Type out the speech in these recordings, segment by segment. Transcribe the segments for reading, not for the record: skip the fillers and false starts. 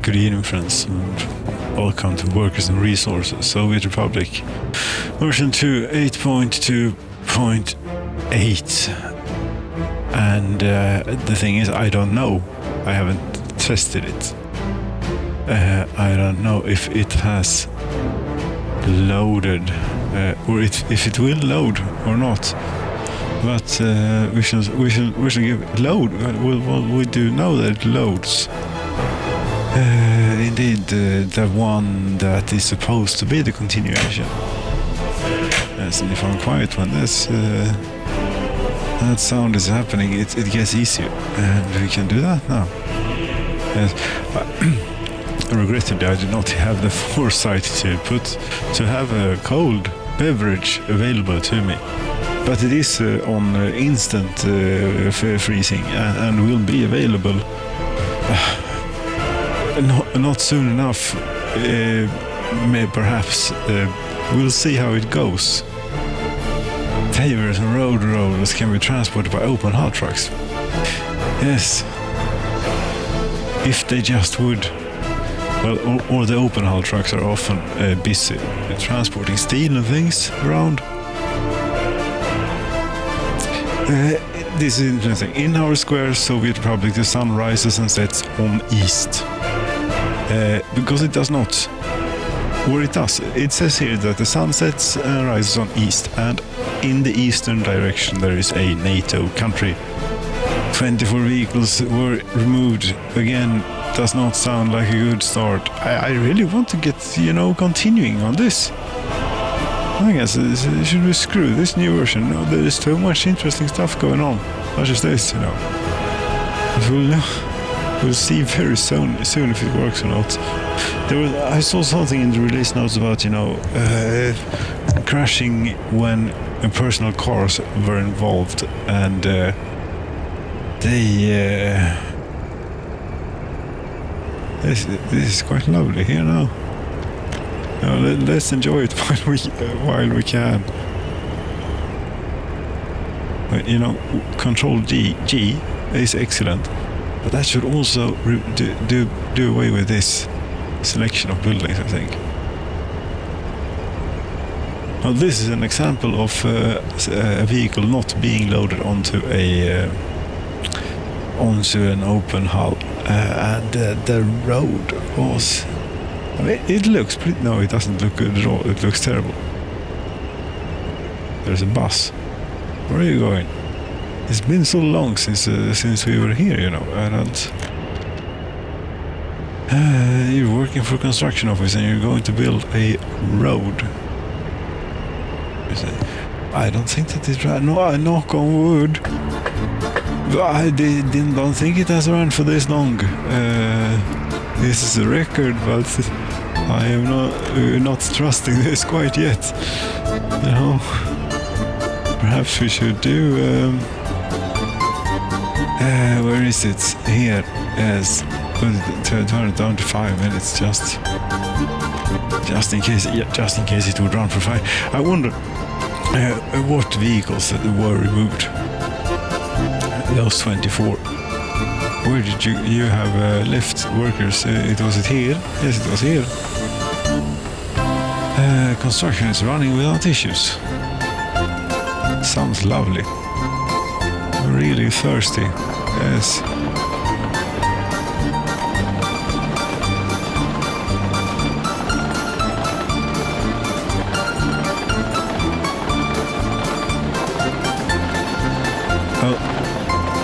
Good evening, friends, and welcome to Workers and Resources, Soviet Republic, version 2, 8.2.8. And the thing is, I don't know. I haven't tested it. I don't know if it has loaded, or if it will load or not. But we shall give it load. We do know that it loads. Indeed, the one that is supposed to be the continuation. Yes, and if I'm quiet when that sound is happening, it gets easier, and we can do that now. Yes. Regrettably, I do not have the foresight to have a cold beverage available to me. But it is on instant freezing and will be available not soon enough. Perhaps we'll see how it goes. Pavers and road rollers can be transported by open haul trucks. Yes, if they just would. Well, or the open haul trucks are often busy transporting steel and things around. This is interesting. In our square Soviet Republic, the sun rises and sets on east. Because it does not. Or it does. It says here that the sun sets and rises on east, and in the eastern direction there is a NATO country. 24 vehicles were removed. Again, does not sound like a good start. I really want to get, continuing on this. I guess should we screw this new version? No, there is so much interesting stuff going on. Such as this, But we'll see very soon if it works or not. I saw something in the release notes about, crashing when personal cars were involved, and this is quite lovely here now. Let's enjoy it while we can. But, Control G is excellent, but that should also do away with this selection of buildings, I think. Now, this is an example of a vehicle not being loaded onto an open hull, and the road was. It looks pretty. No, it doesn't look good at all. It looks terrible. There's a bus. Where are you going? It's been so long since we were here. I don't. You're working for a construction office and you're going to build a road. I don't think that it's right. No, I knock on wood. I don't think it has run for this long. This is a record, but I am not trusting this quite yet. Perhaps we should do. Where is it? Here. Yes. Turn it down to 5 minutes, just in case. Yeah, just in case it would run for 5. I wonder what vehicles that were removed. Those 24. Where did you have left workers? Was it here? Yes, it was here. Construction is running without issues. Sounds lovely. Really thirsty. Yes.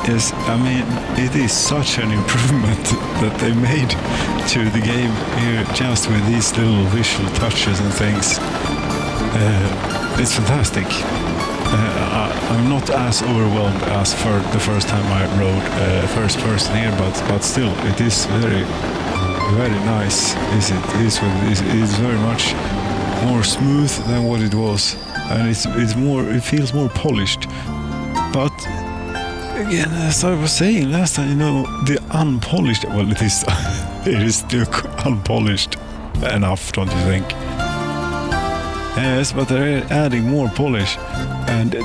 Yes, it is such an improvement that they made to the game here, just with these little visual touches and things. It's fantastic. I'm not as overwhelmed as for the first time I rode first person here, but still, it is very, very nice. It is very much more smooth than what it was, and it feels more polished. But again, as I was saying last time, the unpolished. Well, it is still unpolished enough, don't you think? Yes, but they're adding more polish, and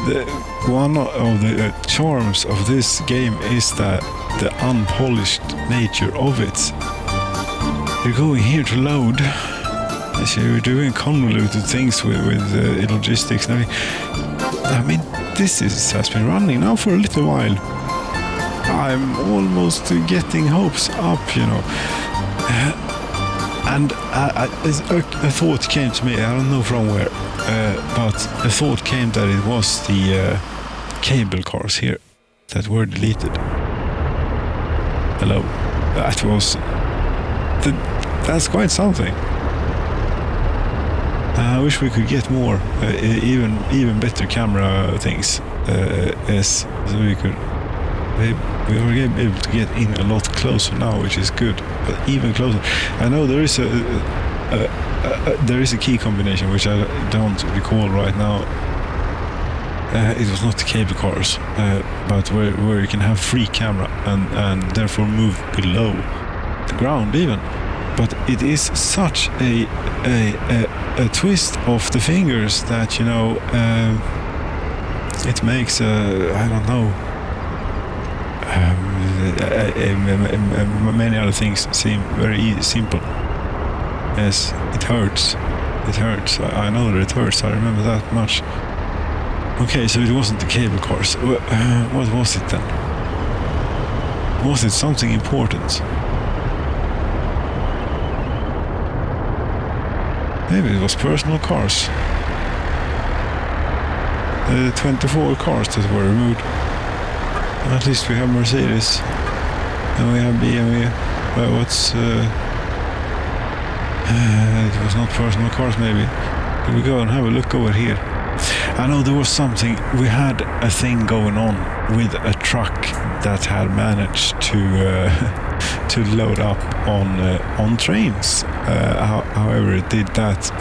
one of the charms of this game is that the unpolished nature of it. You're going here to load. So you're doing convoluted things with logistics and everything. I mean, this has been running now for a little while. I'm almost getting hopes up, you know. And a thought came to me, I don't know from where, but a thought came that it was the cable cars here that were deleted. Hello. That's quite something. I wish we could get more, even better camera things, so we could. We were able to get in a lot closer now, which is good. But even closer, I know there is a key combination which I don't recall right now. It was not the cable cars, but where you can have free camera and therefore move below the ground even. But it is such a twist of the fingers that, you know, it makes I don't know. Many other things seem very simple. Yes, it hurts. It hurts. I know that it hurts. I remember that much. Okay, so it wasn't the cable cars. What was it then? Was it something important? Maybe it was personal cars. 24 cars that were removed. At least we have Mercedes. And we have BMW. It was not personal cars, maybe. Can we go and have a look over here? I know there was something. We had a thing going on with a truck that had managed to load up on trains. However, it did that.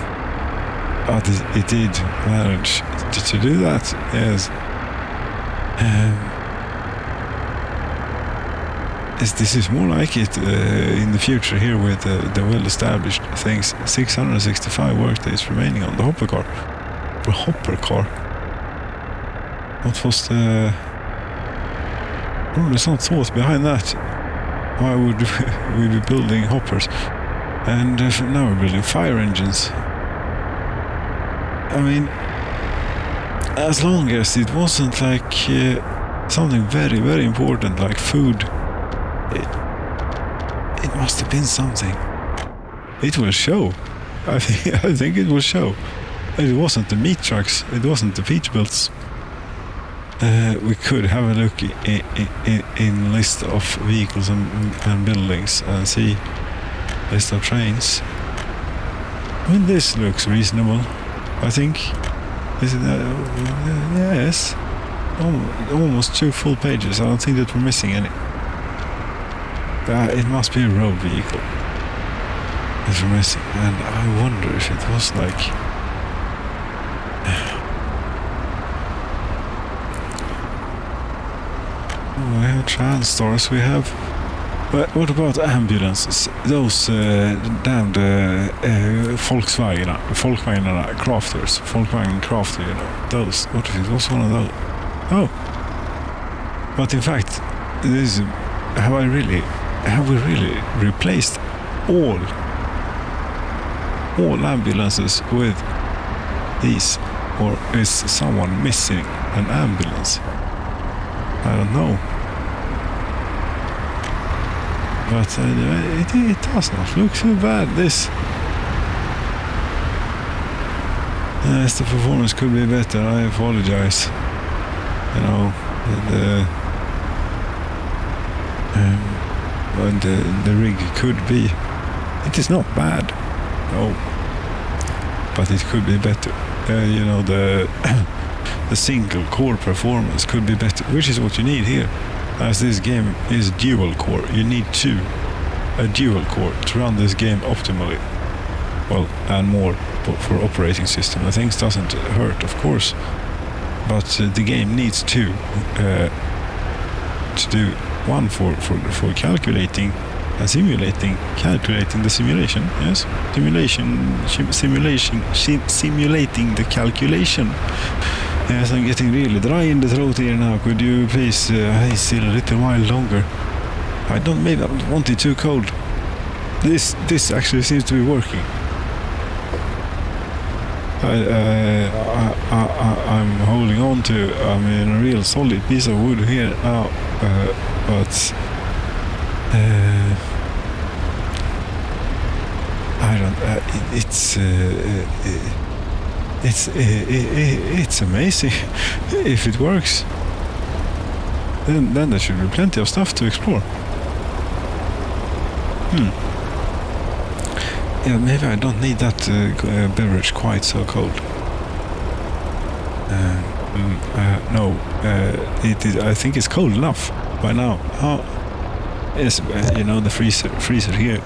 It did manage to do that. Yes. This is more like it in the future here with the well-established things. 665 workdays remaining on the hopper car. The hopper car? What was the... Oh, there's some thought behind that. Why would we be building hoppers? And now we're building fire engines. I mean, as long as it wasn't like something very, very important like food, it must have been something. It will show. I think it will show. It wasn't the meat trucks. It wasn't the Peterbilts. We could have a look in list of vehicles and buildings and see list of trains. I mean, this looks reasonable. I think. Is it? Yes. Almost 2 full pages. I don't think that we're missing any. It must be a road vehicle that we're missing, and I wonder if it was like. We have Transtars, we have... But what about ambulances? Those damned Volkswagen crafters. Volkswagen crafter, you know. Those. What if it was one of those? Oh. But in fact, this have we really replaced all ambulances with these? Or is someone missing an ambulance? I don't know. But it does not look too bad, this. Yes, the performance could be better, I apologize. You know, the rig could be... It is not bad, no. But it could be better. You know, the single core performance could be better, which is what you need here. As this game is dual core, you need a dual core to run this game optimally. Well, and more for operating system. The things doesn't hurt, of course, but the game needs two to do one for calculating and simulating the simulation. Yes, simulating the calculation. Yes, I'm getting really dry in the throat here now. Could you please stay still a little while longer? I don't want it too cold. This actually seems to be working. I'm holding on to, I mean, a real solid piece of wood here now, but I don't. It's amazing. If it works, then there should be plenty of stuff to explore. Yeah, maybe I don't need that beverage quite so cold. No, it is. I think it's cold enough by now. Yes, the freezer here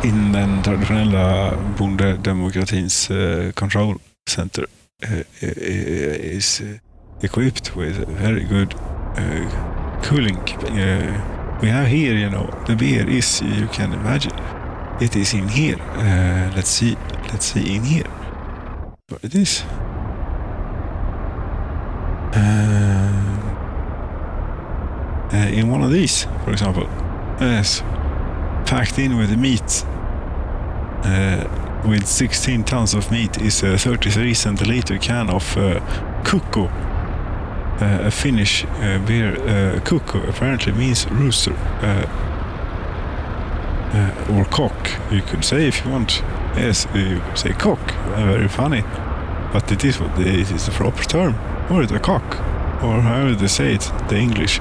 in den traditionella bondedemokratins control center is equipped with very good cooling. We have here, the beer is, you can imagine, it is in here. Let's see in here what it is. In one of these, for example, yes, packed in with the meat, with 16 tons of meat, is a 33 centiliter can of kukko. A Finnish beer. Kukko apparently means rooster, or cock, you could say if you want. Yes, you could say cock. Very funny, but it is the proper term, or the cock, or however they say it, the English.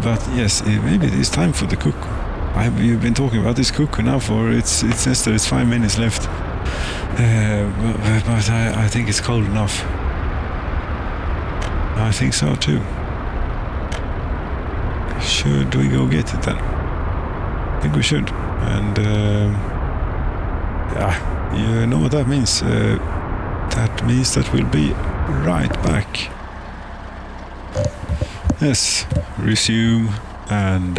But yes, maybe it is time for the kukko. You've been talking about this kukko now for it says that it's 5 minutes left, but I think it's cold enough. I think so too. Should we go get it then? I think we should. And you know what that means. That means that we'll be right back. Yes, resume and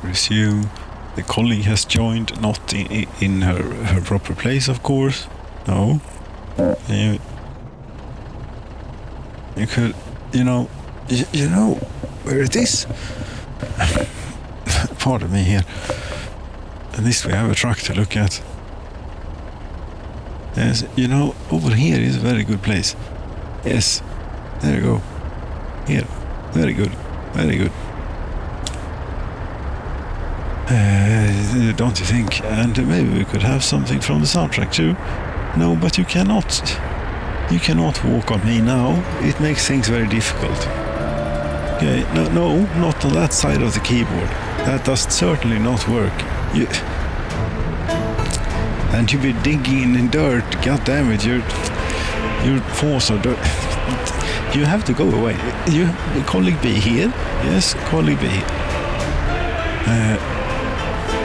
resume. The colleague has joined, not in her proper place, of course. No. You could, you know where it is. Pardon me here. At least we have a truck to look at. Yes, over here is a very good place. Yes, there you go. Here, very good, very good. Don't you think? And maybe we could have something from the soundtrack too. No, but you cannot. You cannot walk on me now. It makes things very difficult. Okay, no, not on that side of the keyboard. That does certainly not work. And you be digging in dirt. God damn it, your paws are dirt. You have to go away. Colleague B here. Yes, colleague B.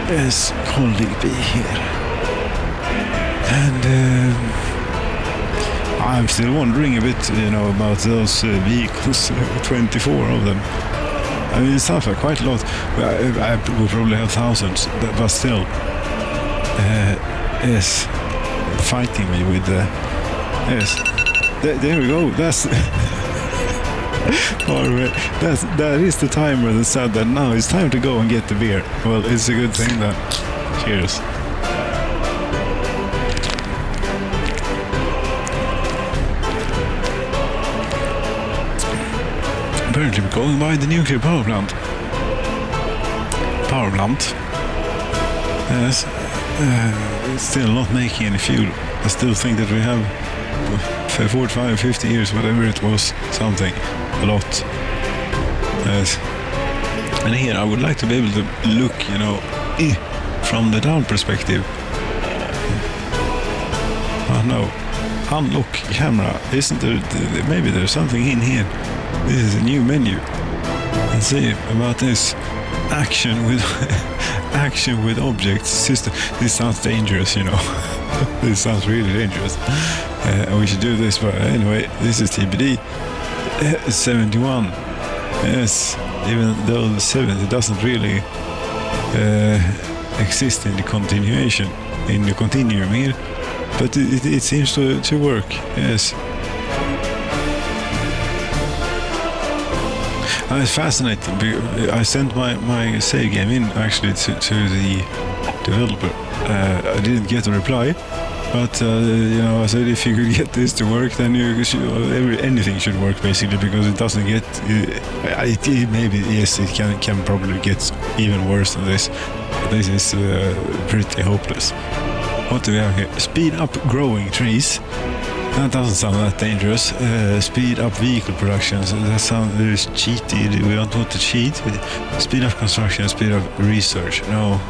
Yes, colleague B here. And I'm still wondering a bit, about those vehicles, 24 of them. I mean, it sounds like quite a lot. We probably have thousands, but still. Yes, fighting me with the... Yes, there we go. That's... that is the timer that said that now it's time to go and get the beer. Well, it's a good thing then. Cheers. Apparently we're going by the nuclear power plant. Yes. It's still not making any fuel. I still think that we have 45, 50 years, whatever it was, something. A lot. Yes. And here I would like to be able to look, from the down perspective. Oh no. Unlock camera. Isn't there, maybe there's something in here. This is a new menu. Let's see about this. Action with objects system. This sounds dangerous, This sounds really dangerous. We should do this, but anyway, this is TBD 71. Yes, even though the 70 doesn't really exist in the continuation, in the continuum here, but it seems to work. Yes. I was fascinated. I sent my save game in actually to the developer. I didn't get a reply, but I said if you could get this to work, then anything should work basically, because it doesn't get. Maybe yes, it can probably get even worse than this. This is pretty hopeless. What do we have here? Speed up growing trees. That doesn't sound that dangerous. Speed up vehicle production. So that sounds cheaty. We don't want to cheat. Speed up construction, speed up research. No.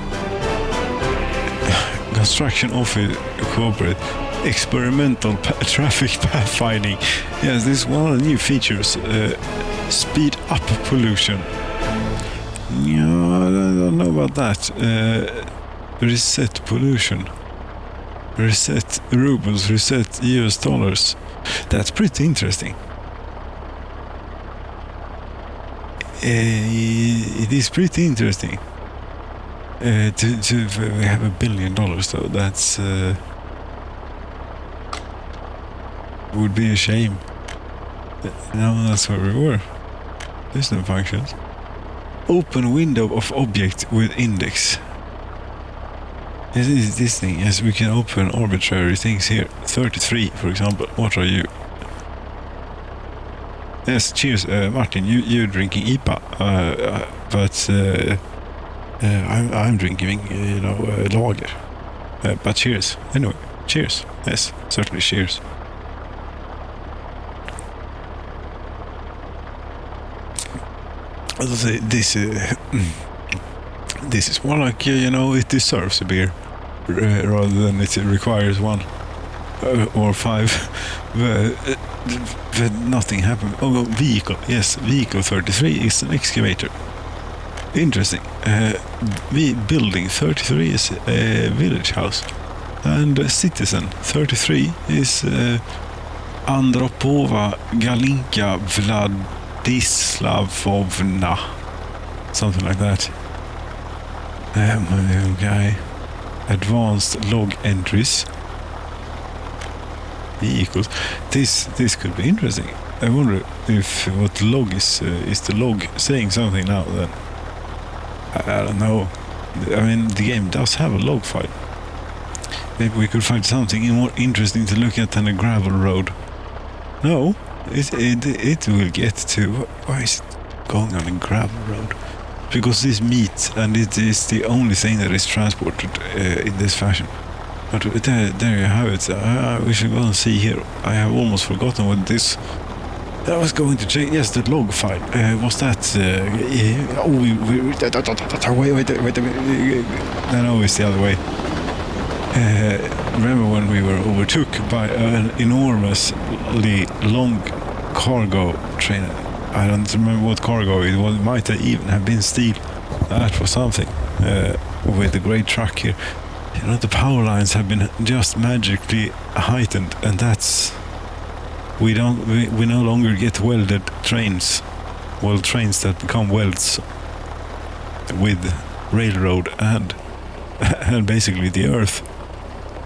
Construction office cooperate. Experimental traffic pathfinding. Yes, this is one of the new features. Speed up pollution. Yeah, I don't know about that. Reset pollution. Reset rubles, reset US dollars. That's pretty interesting. It is pretty interesting. To have $1 billion though, that's would be a shame. No, that's where we were. System functions. Open window of object with index. This thing, yes, we can open arbitrary things here. 33, for example. What are you? Yes, cheers, Martin. You're drinking IPA, but I'm drinking, lager. But cheers. Anyway, cheers. Yes, certainly cheers. As I say, this is more like, it deserves a beer rather than it requires one or five. But nothing happened. Oh, vehicle. Yes, vehicle 33 is an excavator. Interesting. Building 33 is a village house. And citizen 33 is Andropova Galinka Vladislavovna. Something like that. Okay. Advanced log entries. Vehicles. This could be interesting. I wonder if what log is the log saying something now then? I don't know. I mean, the game does have a log file. Maybe we could find something more interesting to look at than a gravel road. No, it will get to. Why is it going on a gravel road? Because this meat, and it is the only thing that is transported in this fashion. But there you have it. We should go and see here. I have almost forgotten what this. I was going to check. Yes, the log file. Was that? Wait. No, it's the other way. Remember when we were overtook by an enormously long cargo train? I don't remember what cargo it was. It might even have been steel. That was something. With the great truck here. The power lines have been just magically heightened, and that's we no longer get welded trains. Well, trains that become welds with railroad and basically the earth,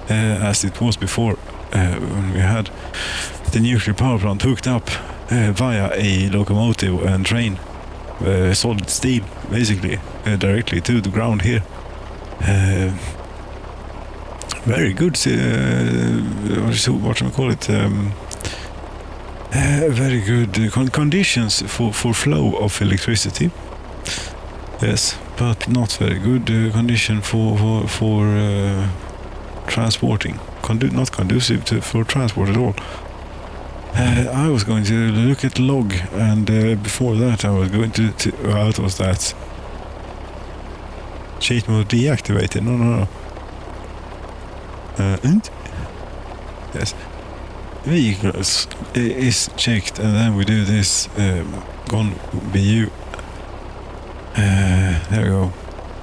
as it was before when we had the nuclear power plant hooked up via a locomotive and train, solid steel, basically directly to the ground here. Very good. What should we call it? Very good conditions for flow of electricity. Yes, but not very good condition for transporting. Not conducive for transport at all. I was going to look at log, and before that I was going to what was that? Cheat mode deactivated. No. And yes, vehicles is checked, and then we do this. Gone BU. There we go.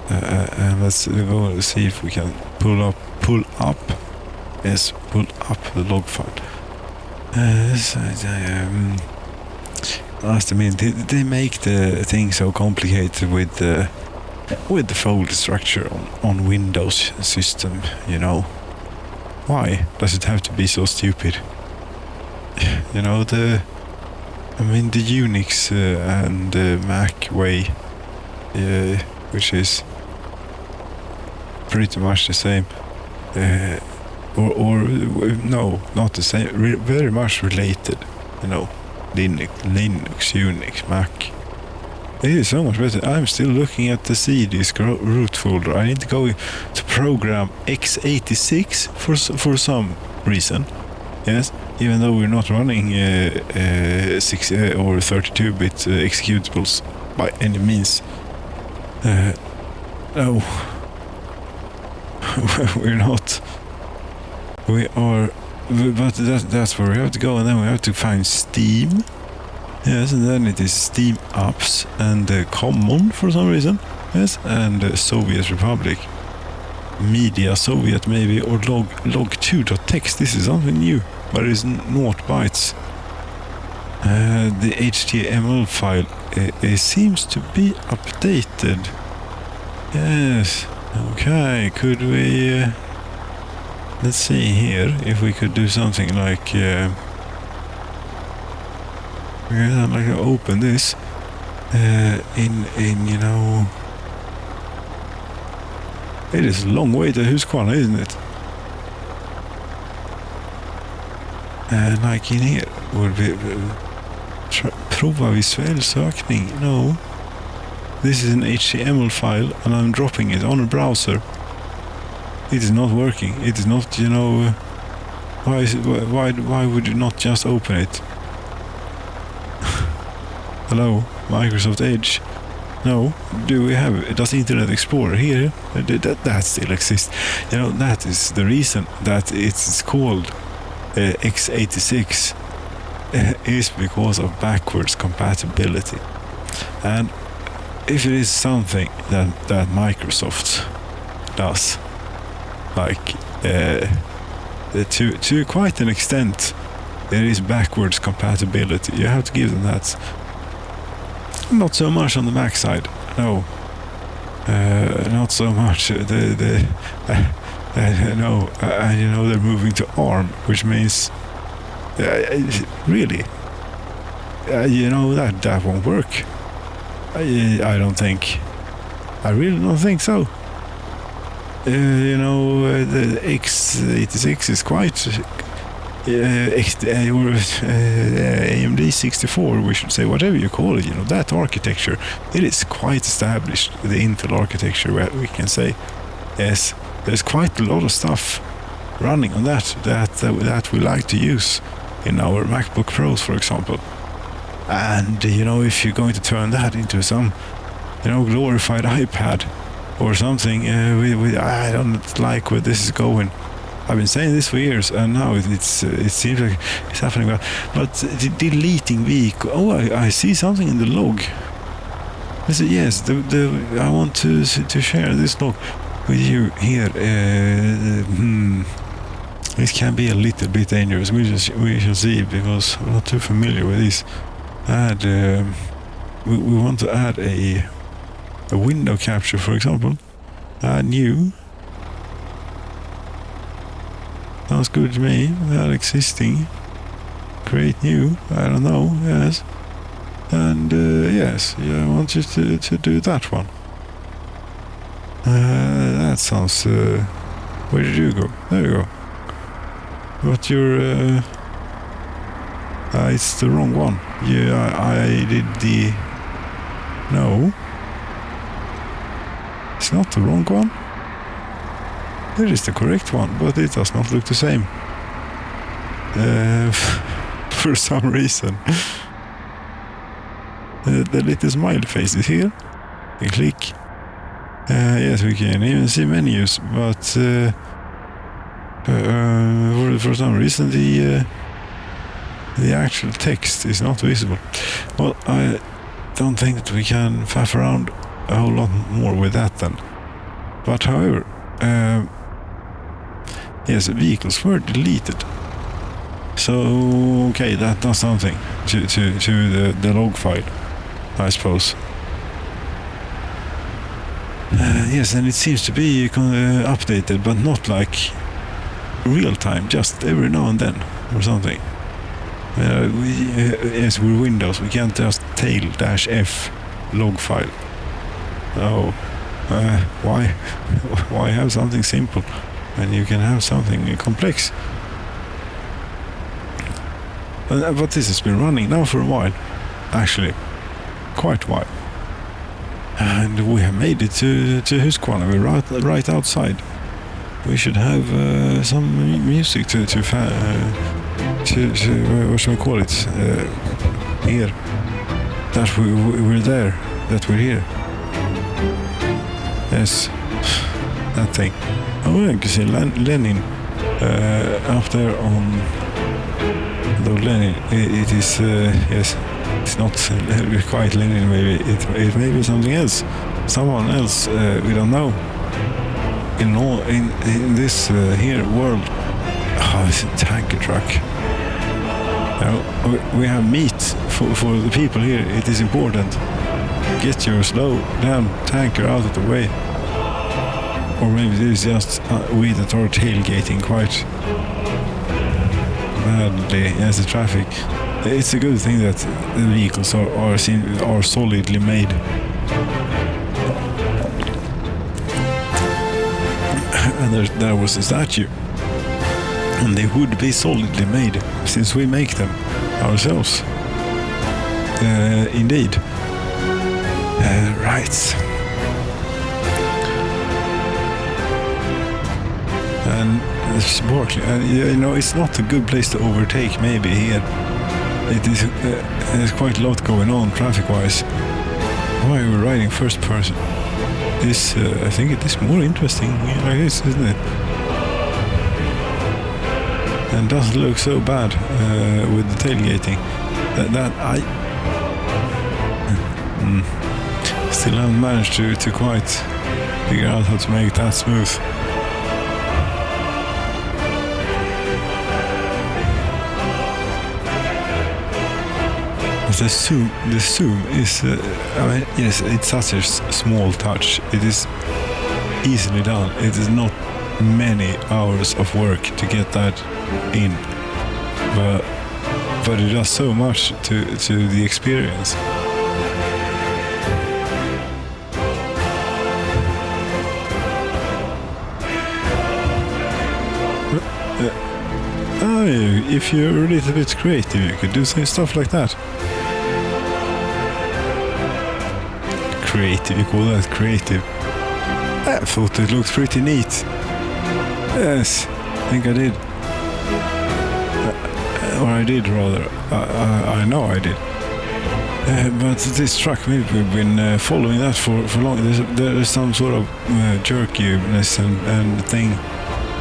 And let's go and see if we can pull up. Yes, pull up the log file. They make the thing so complicated with the folder structure on Windows system. Why does it have to be so stupid? I mean, the Unix and Mac way, which is pretty much the same, or no, not the same, very much related, Linux, Unix, Mac. It is so much better. I'm still looking at the CD's root folder. I need to go to program x86 for some reason. Yes, even though we're not running 6 or 32-bit executables by any means. No, we're not. We are, but that's where we have to go, and then we have to find Steam. Yes, and then it is Steam apps and Common for some reason. Yes, and Soviet Republic. Media Soviet maybe, or log2.txt. This is something new, but it is not bytes. The HTML file, it seems to be updated. Yes, okay, could we... let's see here, if we could do something like... I'd like to open this in it is a long way to Husqvarna, isn't it? Like in here would be prova visuell sökning. No, this is an HTML file and I'm dropping it on a browser. It is not working. It is not, why would you not just open it? Hello, Microsoft Edge. No, does Internet Explorer here? That still exists. That is the reason that it's called x86 is because of backwards compatibility. And if it is something that Microsoft does, like to quite an extent, there is backwards compatibility. You have to give them that. Not so much on the Mac side, no. Not so much. No, they're moving to ARM, which means, really, that won't work. I don't think. I really don't think so. The x86 is quite. AMD 64, we should say, whatever you call it, that architecture, it is quite established, the Intel architecture, we can say. Yes, there's quite a lot of stuff running on that we like to use in our MacBook Pros, for example. And, if you're going to turn that into some, glorified iPad or something, I don't like where this is going. I've been saying this for years, and now it seems like it's happening. But deleting vehicle. Oh, I see something in the log. I said, yes, I want to share this log with you here. This can be a little bit dangerous. We shall see, because I'm not too familiar with this. We want to add a window capture, for example. Add new. Sounds good to me. Add existing. Create new. I don't know. Yes. And yes, I want you to do that one. That sounds... where did you go? There you go. But you're... it's the wrong one. Yeah, I did the... No. It's not the wrong one. It is the correct one, but it does not look the same. For some reason. The little smile face is here. We click. Yes, we can even see menus, but for some reason the actual text is not visible. Well, I don't think that we can faff around a whole lot more with that then. But however, yes, vehicles were deleted. So, okay, that does something to the log file, I suppose. Yes, and it seems to be updated, but not like real time, just every now and then or something. Yes, with Windows, we can't just tail-f log file. Oh, why? Why have something simple when you can have something complex? But this has been running now for a while, actually, quite a while. And we have made it to Husqvarna. We're right outside. We should have some music to what should we call it? Here. That we're there. That we're here. Yes. That thing. Oh, I can see Lenin up there on. Though Lenin, it is yes. It's not quite Lenin. Maybe it may be something else. Someone else. We don't know. In this here world. Oh, it's a tanker truck. We have meat for the people here. It is important. Get your slow down tanker out of the way. Or maybe it is just we that are tailgating quite badly as the traffic. It's a good thing that the vehicles are solidly made. And there was a statue. And they would be solidly made, since we make them ourselves. Indeed. Right. And sparkling. It's not a good place to overtake, maybe here. There's quite a lot going on traffic-wise. Why are we riding first person? This, I think it is more interesting like this, isn't it? And doesn't look so bad with the tailgating. That I still haven't managed to quite figure out how to make that smooth. The zoom is, yes, it's such a small touch. It is easily done. It is not many hours of work to get that in, but it does so much to the experience. If you're a little bit creative, you could do some stuff like that. Creative, you call that creative? I thought it looked pretty neat. Yes, I think I did. Or I did, rather. I know I did. But this truck, maybe we've been following that for long. There's some sort of jerkiness and thing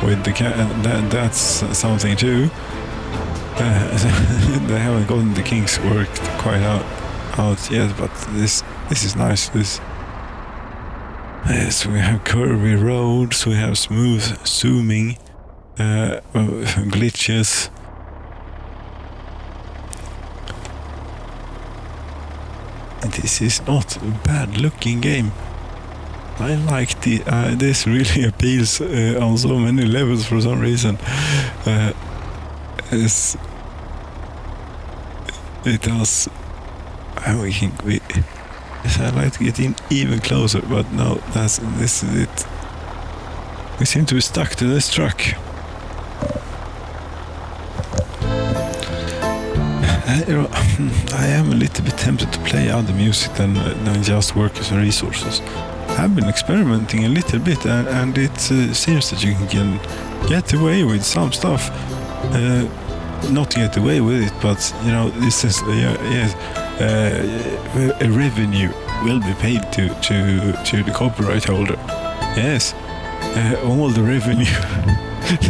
with the cat. That's something too. They haven't gotten the kinks worked quite out yet, but this is nice. Yes, we have curvy roads, we have smooth zooming, glitches. This is not a bad looking game. I like this really appeals on so many levels for some reason. It does. I'd like to get in even closer, but no, this is it. We seem to be stuck to this truck. I am a little bit tempted to play other music than just workers and resources. I've been experimenting a little bit, and it seems that you can get away with some stuff. Not get away with it, but this is yes. A revenue will be paid to the copyright holder. Yes, all the revenue.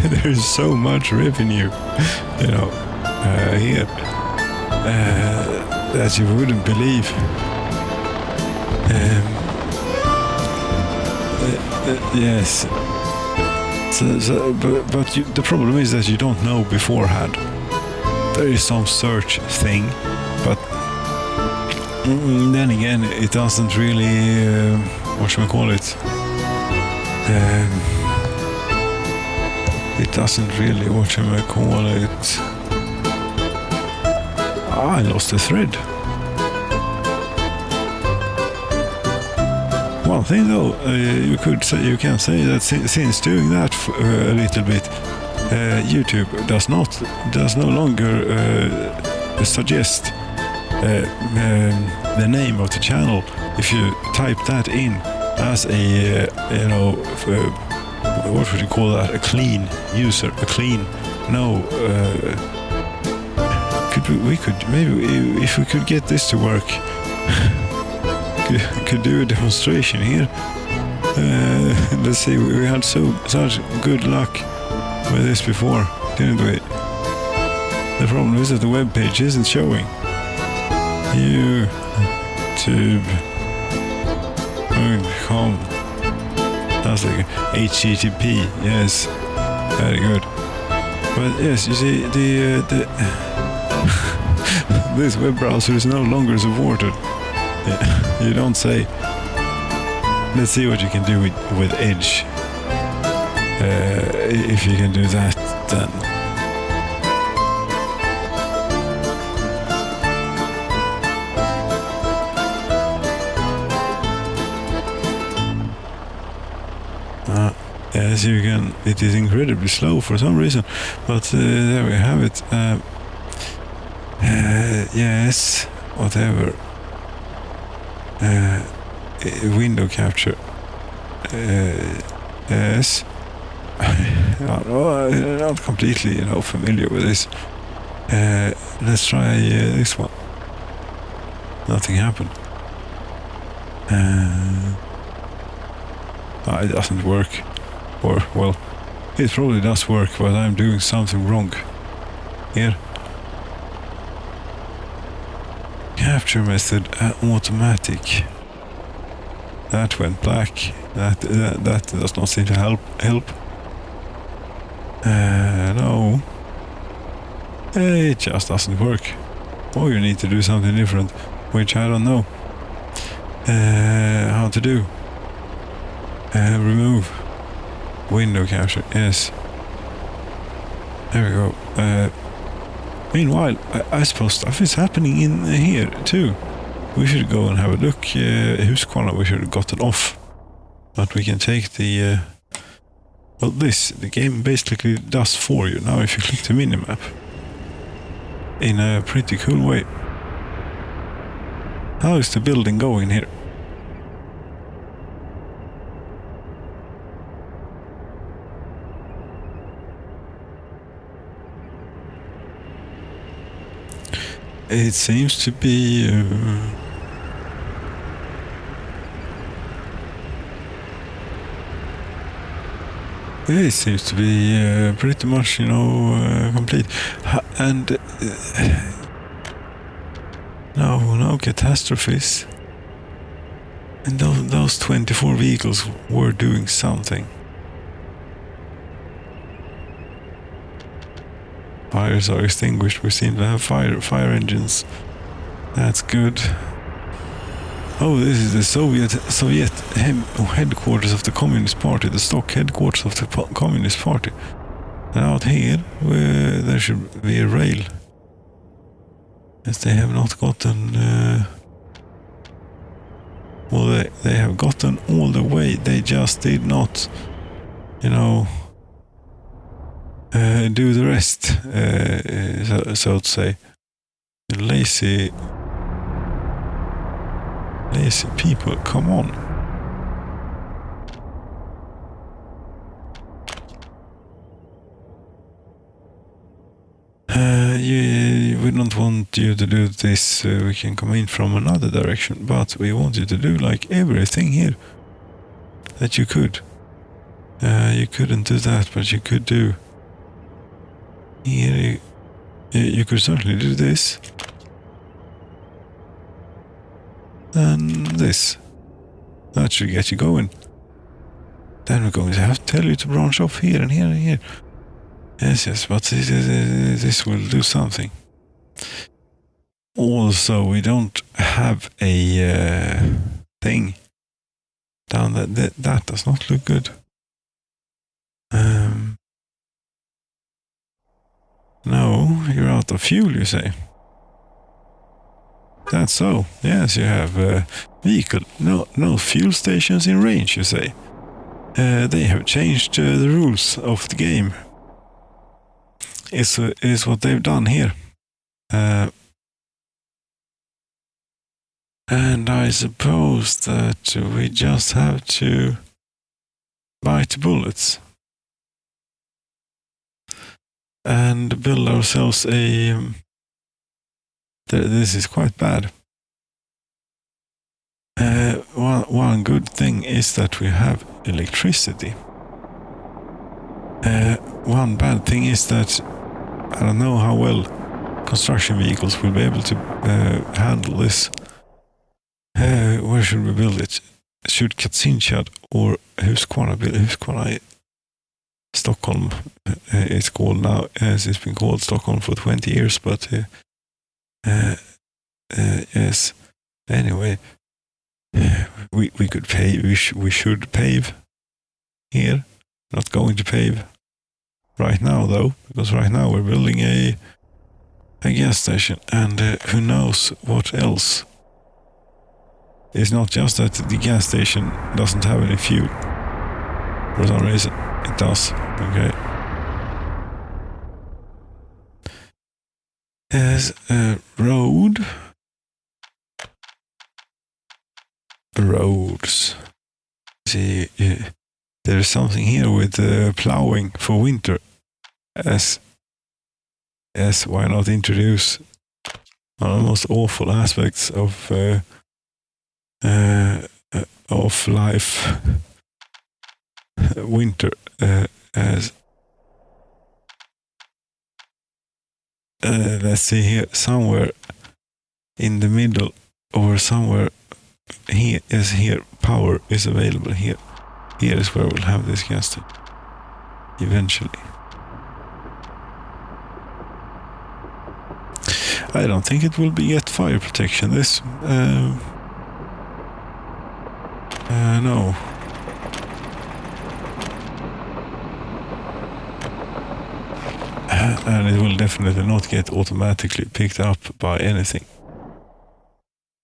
There is so much revenue, here that you wouldn't believe. Yes. But the problem is that you don't know beforehand. There is some search thing, but then again, it doesn't really, what should we call it? It doesn't really, what should we call it? I lost the thread. One thing though, you can say that since doing that a little bit, YouTube does no longer suggest the name of the channel if you type that in as a what would you call that? A clean user, a clean we could maybe if we could get this to work. Could do a demonstration here. Let's see, we had such good luck with this before, didn't we? The problem is that the web page isn't showing. YouTube.com. That's like HTTP. Yes, very good. But yes, you see, the this web browser is no longer supported. You don't say. Let's see what you can do with Edge. If you can do that, then. Yes, you can. It is incredibly slow for some reason, but there we have it. Yes, whatever. Window capture. Yes. Not completely, familiar with this. Let's try this one. Nothing happened. It doesn't work. Or, well, it probably does work, but I'm doing something wrong. Here. Capture method automatic. That went black. That does not seem to help. No. It just doesn't work. Or you need to do something different, which I don't know how to do. Remove window capture. Yes. There we go. Meanwhile, I suppose stuff is happening in here too. We should go and have a look. Husqvarna, we should have gotten off. But we can take the... the game basically does for you. Now if you click the minimap. In a pretty cool way. How is the building going here? It seems to be... it seems to be pretty much, complete. And no catastrophes. And those 24 vehicles were doing something. Fires are extinguished. We seem to have fire engines. That's good. Oh, this is the Soviet headquarters of the Communist Party, the stock headquarters of the Communist Party. And out here, there should be a rail. As they have not gotten... they have gotten all the way. They just did not, do the rest, so to say. Lazy people, come on. We don't want you to do this, we can come in from another direction, but we want you to do like everything here that you could. You couldn't do that, but you could do here. You could certainly do this. And this. That should get you going. Then we're going to have to tell you to branch off here and here and here. Yes, but this will do something. Also, we don't have a thing down that. That does not look good. No, you're out of fuel, you say. that so? Yes, you have vehicle. No fuel stations in range, you say. They have changed the rules of the game. Is what they've done here. And I suppose that we just have to bite bullets and build ourselves a... this is quite bad. One good thing is that we have electricity. One bad thing is that I don't know how well construction vehicles will be able to handle this. Where should we build it? Should Kazinstad or Huskvarna build? Huskvarna, Stockholm, it's called now, as it's been called Stockholm for 20 years, but yes. Anyway, we could pave. We should pave here. Not going to pave right now though, because right now we're building a gas station, and who knows what else. It's not just that the gas station doesn't have any fuel. For some reason, it does. Okay. There's a road. Roads. See, there's something here with plowing for winter. Yes, why not introduce one of the most awful aspects of life, winter, as let's see here, somewhere in the middle or somewhere here is here power is available here. Here is where we'll have this gas station eventually. I don't think it will be yet fire protection. This no. And it will definitely not get automatically picked up by anything.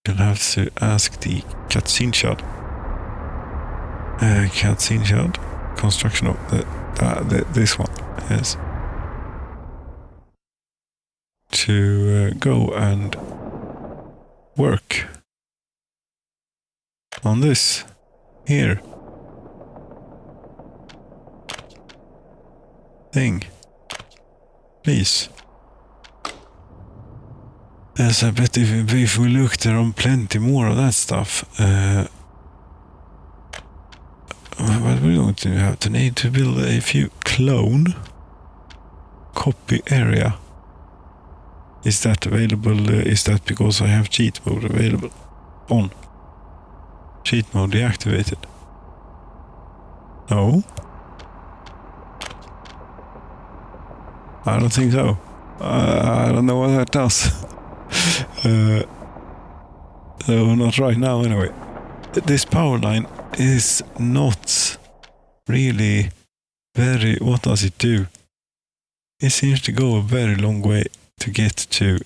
You'll have to ask the Kazinstad. Kazinstad construction of this one, yes. To go and work on this here thing, please. Yes, I bet if we look, there are plenty more of that stuff. But we're going to have to need to build a few clone copy area. Is that available? Is that because I have cheat mode available? On. Cheat mode deactivated. No. I don't think so. I don't know what that does. So not right now anyway. This power line is not really very... What does it do? It seems to go a very long way to get to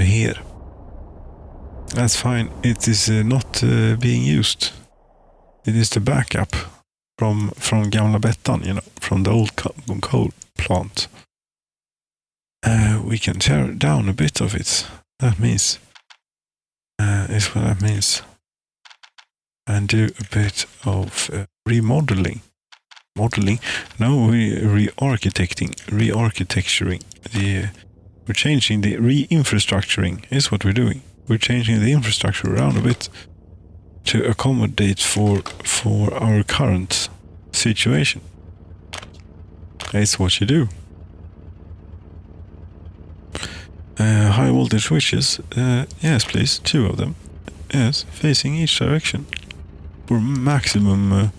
here. That's fine. It is not being used. It is the backup from Gamla Bettan, you know, from the old coal plant. We can tear down a bit of it. That means is what that means, and do a bit of remodeling. No, re-architecturing. We're changing the re-infrastructuring is what we're doing. We're changing the infrastructure around a bit to accommodate for our current situation. It's what you do. High voltage switches, yes please, 2 of them. Yes, facing each direction for maximum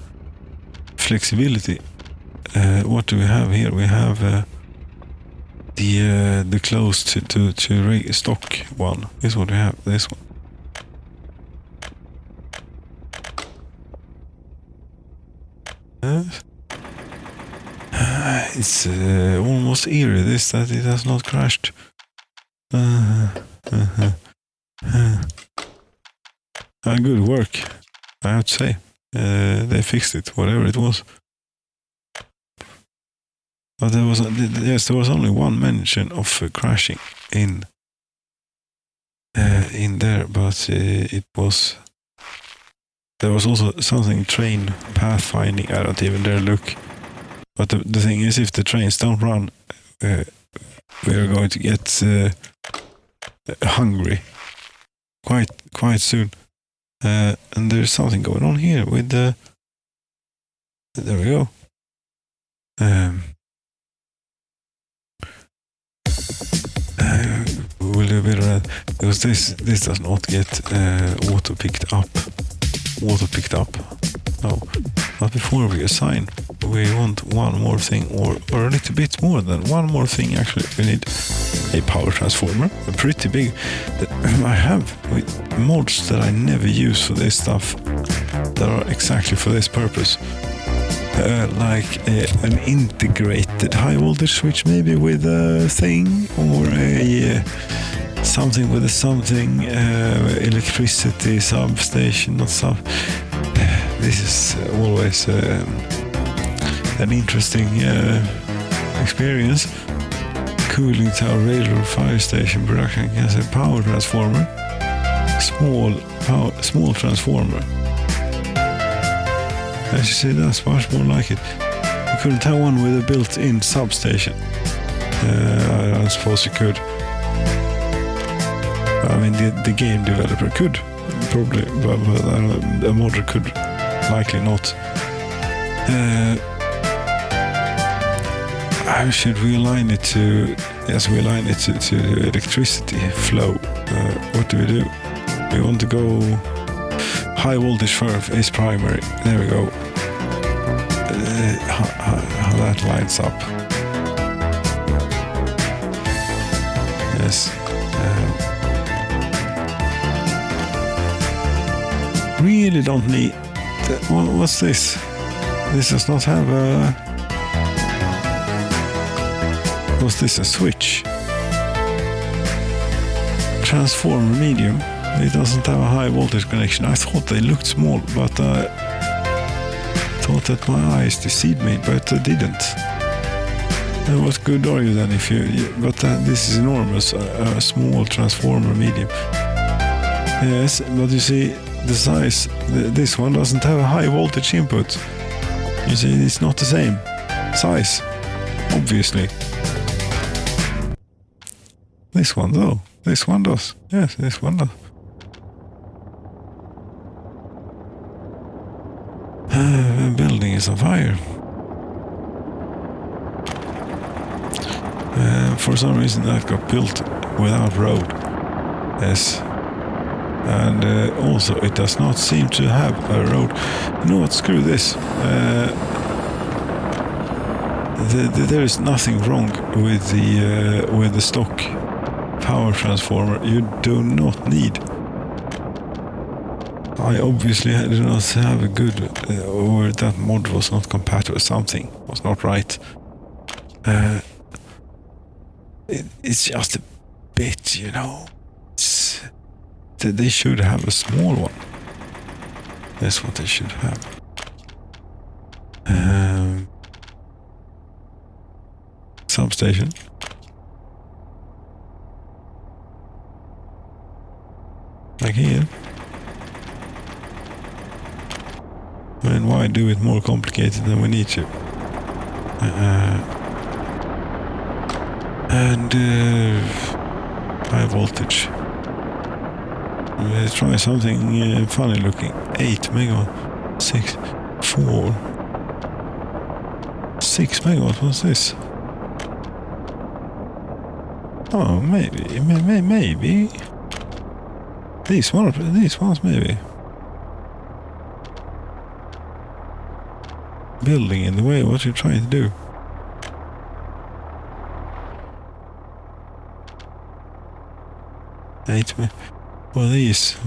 flexibility. What do we have here? We have the close to stock one is what we have. This one. It's almost eerie that it has not crashed. Good work, I have to say. They fixed it, whatever it was. But there was only one mention of crashing in there, but there was also something train pathfinding. I don't even dare look. But the thing is, if the trains don't run, we are going to get hungry quite soon. And there's something going on here with the. There we go. We'll do a bit of that because this does not get auto picked up. No, but before we assign, we want one more thing, or a little bit more than one more thing. Actually, we need a power transformer, a pretty big. That I have with mods that I never use for this stuff, that are exactly for this purpose. Like an integrated high voltage switch, maybe with a thing, or a something with a something, electricity substation, not sub. This is always an interesting experience. Cooling tower, railroad, fire station, production gas, a power transformer, small transformer. As you see, that's much more like it. You couldn't have one with a built-in substation. I don't suppose you could. I mean, the game developer could, probably, but a modder could likely not. I should realign it to, yes, we align it to electricity flow. What do? We want to go high voltage first is primary. There we go. How that lines up. Yes. Really don't need. What's this? This does not have a. Was this a switch? Transformer medium. It doesn't have a high voltage connection. I thought they looked small, but I thought that my eyes deceived me, but they didn't. What good are you then if you? But this is enormous. A small transformer medium. Yes, but you see the size. This one doesn't have a high voltage input. You see, it's not the same size, obviously. This one though. This one does. Yes, this one does. The building is on fire. For some reason that got built without road. Yes. And also it does not seem to have a road. You know what, screw this. There is nothing wrong with the stock power transformer. You do not need. I obviously do not have a good, or that mod was not compatible. Something was not right. It's just a bit, you know. They should have a small one. That's what they should have. Substation. Like here. And why do it more complicated than we need to? And high voltage. Let's try something funny looking. 8 megawatt. 6 megawatt. What's this? Oh, maybe. These ones maybe. Building in the way, what you're trying to do. Well, these.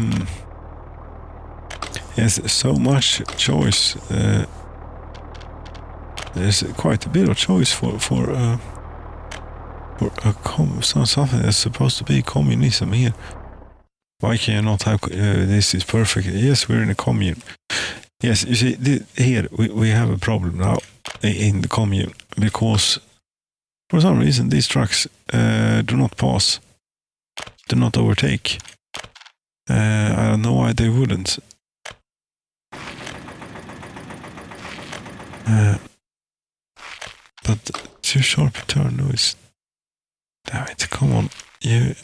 Yes, so much choice. there's quite a bit of choice for something that's supposed to be communism here. Why can you not have this is perfect? Yes, we're in a commune. Yes, you see, here we have a problem now in the commune because for some reason these trucks do not pass, do not overtake. I don't know why they wouldn't. But too sharp a turn noise. Damn it, come on. You.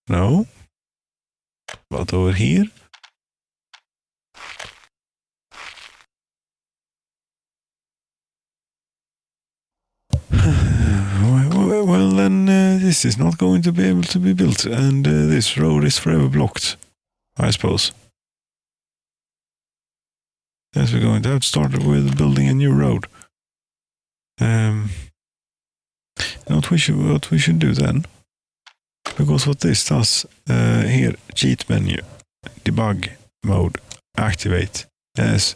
No. But over here? Well, then this is not going to be able to be built, and this road is forever blocked, I suppose. Yes, we're going to have to start with building a new road. What we should do then, because what this does here, cheat menu, debug mode, activate. Yes,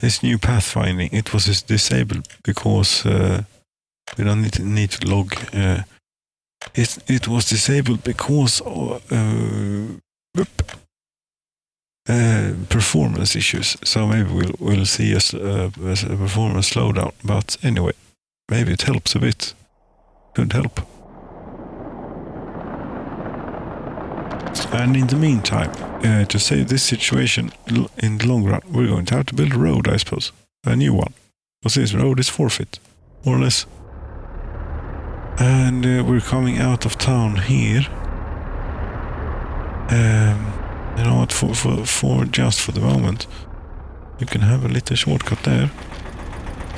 this new pathfinding, it was disabled because we don't need to log. It was disabled because performance issues. So maybe we'll see a performance slowdown. But anyway, maybe it helps a bit. Could help. And in the meantime, to save this situation in the long run, we're going to have to build a road, I suppose. A new one. Because this road is forfeit, more or less. And we're coming out of town here. You know what, for just for the moment, you can have a little shortcut there.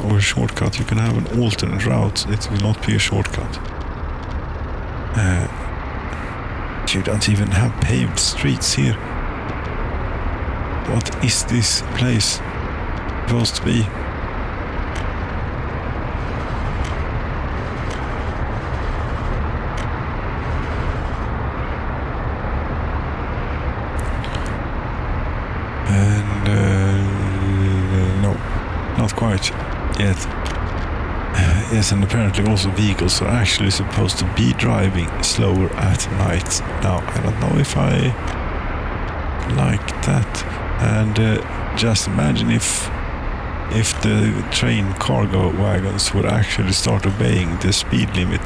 Or a shortcut, you can have an alternate route. It will not be a shortcut. You don't even have paved streets here. What is this place supposed to be? And no, not quite yet. Yes, and apparently also vehicles are actually supposed to be driving slower at night. Now, I don't know if I like that. And just imagine if the train cargo wagons would actually start obeying the speed limit.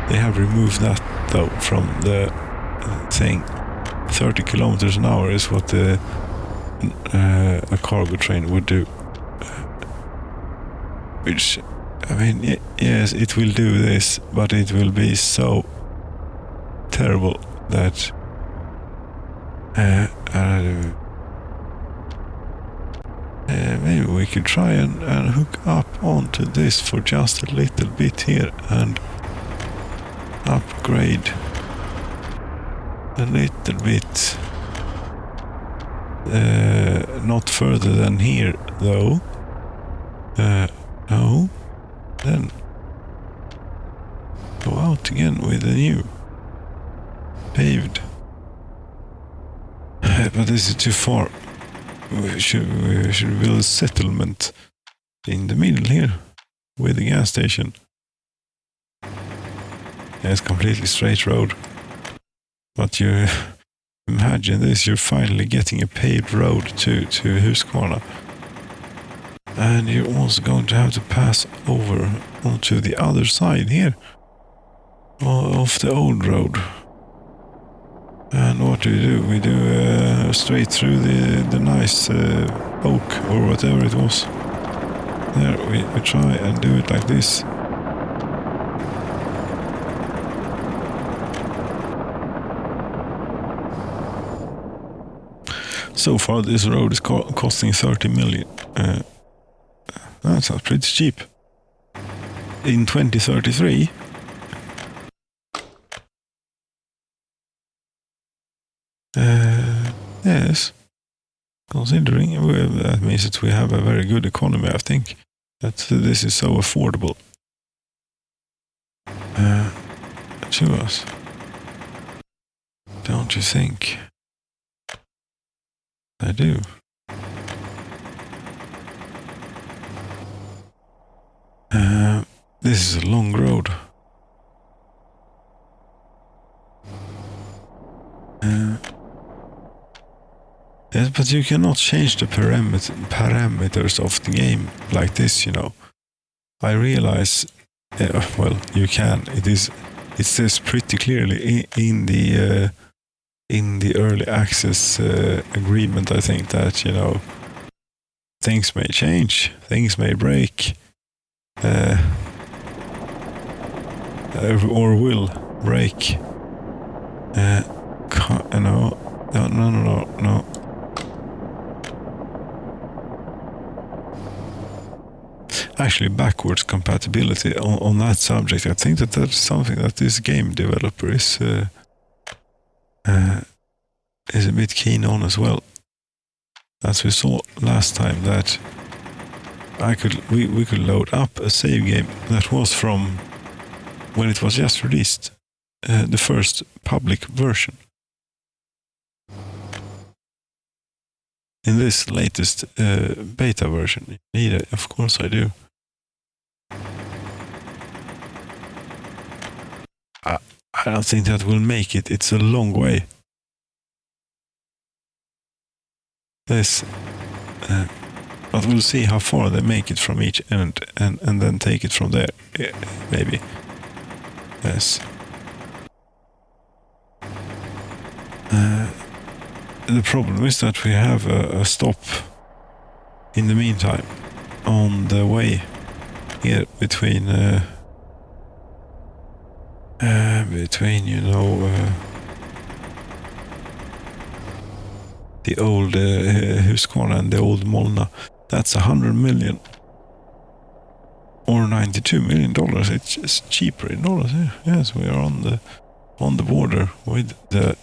They have removed that, though, from the thing. 30 kilometers an hour is what a cargo train would do. Which, I mean, yes, it will do this, but it will be so terrible that maybe we could try and hook up onto this for just a little bit here and upgrade a little bit. Not further than here, though. No. Then go out again with a new paved. But this is too far. We should build a settlement in the middle here with a gas station. Yeah, it's completely straight road. But you imagine this, you're finally getting a paved road to Husqvarna. And you're also going to have to pass over onto the other side here of the old road. And what do? We do straight through the nice oak or whatever it was. There, we try and do it like this. So far this road is costing 30 million. That sounds pretty cheap. In 2033. Yes. Considering that means that we have a very good economy, I think. That this is so affordable to us. Don't you think? I do. This is a long road. Yes, but you cannot change the parameters of the game like this, you know. I realize, well, you can. It says pretty clearly in the early access agreement, I think, that, you know, things may change, things may break, or will break. No. Actually, backwards compatibility on that subject, I think that's something that this game developer is a bit keen on as well. As we saw last time, that we could load up a save game that was from when it was just released, the first public version. In this latest beta version, of course I do. I don't think that will make it. It's a long way. But we'll see how far they make it from each end, and then take it from there. Yeah, maybe. Yes. The problem is that we have a stop in the meantime on the way here between you know, the old Husqvarna and the old Molna. That's $100 million or $92 million. It's just cheaper in dollars. Yeah. Yes, we are on the border with the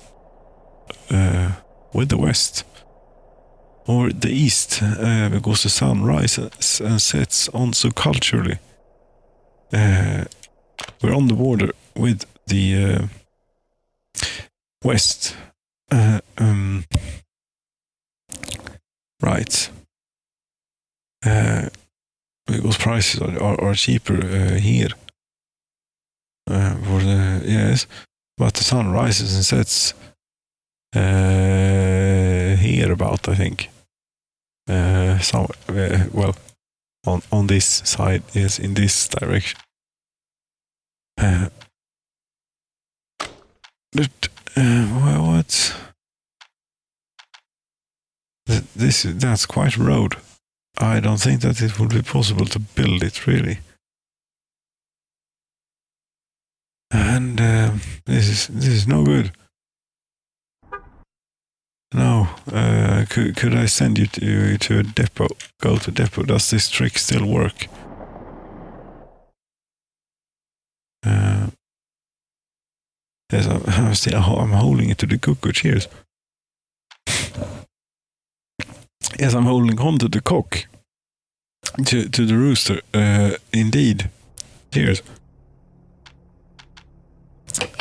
West or the East, because the sun rises and sets on so culturally. We're on the border with the West. Right. Because prices are cheaper here. Yes, but the sun rises and sets here about, I think. Well, on this side, yes, in this direction. What? That's quite a road. I don't think that it would be possible to build it, really. And this is no good. No, could I send you to a depot? Go to depot. Does this trick still work? Yes, I'm holding it to the cuckoo. Cheers. Yes, I'm holding on to the cock. To the rooster. Indeed. Cheers.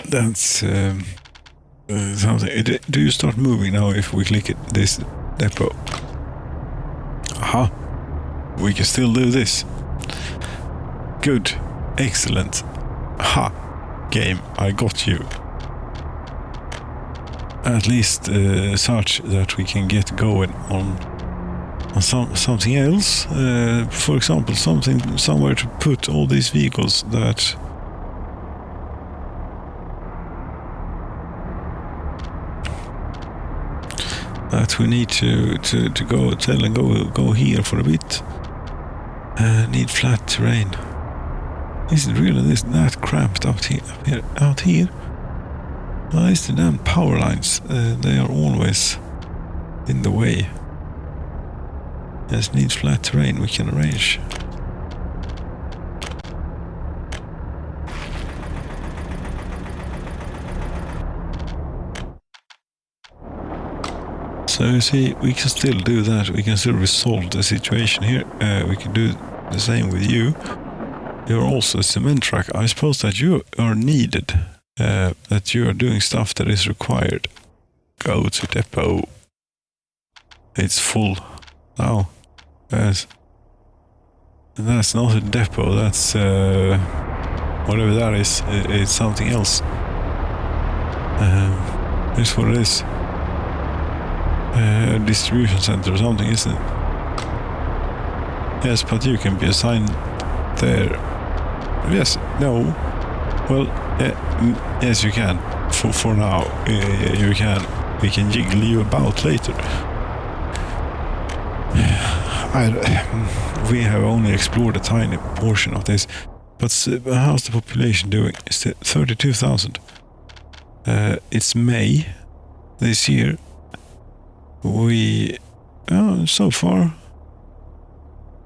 That's something. Do you start moving now if we click this depot? Aha. We can still do this. Good. Excellent. Ha. Game, I got you. At least such that we can get going on something else. For example, somewhere to put all these vehicles that we need to go tell and go here for a bit. Need flat terrain. Is it really that cramped out here? Well, it's the damn power lines. They are always in the way. Yes, needs flat terrain. We can arrange. So you see, we can still do that. We can still resolve the situation here. We can do the same with you. You're also a cement truck. I suppose that you are needed. That you are doing stuff that is required. Go to depot. It's full now. Yes. That's not a depot, that's whatever that is, it's something else. It's what it is. A distribution center or something, isn't it? Yes, but you can be assigned there. Yes, no. Well, yes, you can. For now, you can. We can jiggle you about later. We have only explored a tiny portion of this, but how's the population doing? It's 32,000. It's May this year. So far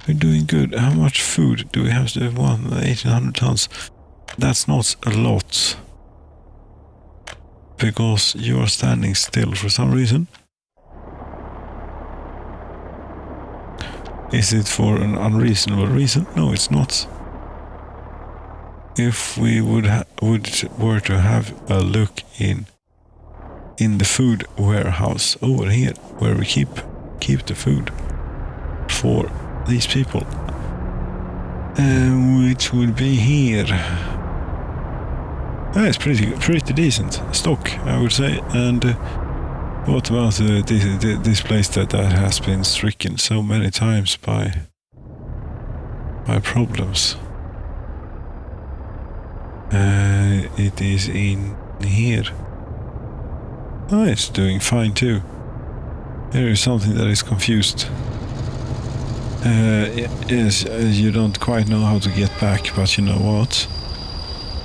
we're doing good. How much food do we have? 1,800 tons. That's not a lot, because you are standing still for some reason. Is it for an unreasonable reason? No, it's not. If we were to have a look in the food warehouse over here, where we keep the food for these people, which would be here. It's pretty decent stock, I would say. And what about this place that has been stricken so many times by problems? It is in here. Oh, it's doing fine too. There is something that is confused. Yes, you don't quite know how to get back, but you know what?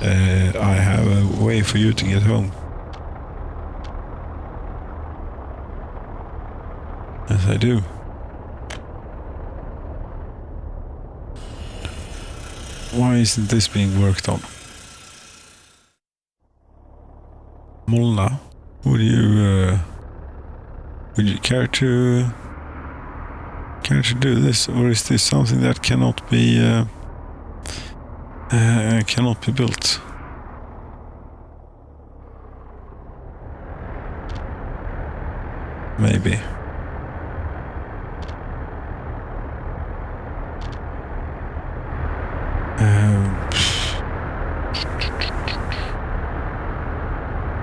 I have a way for you to get home. Yes, I do. Why isn't this being worked on? Molna, would you care to do this, or is this something that cannot be built? Maybe.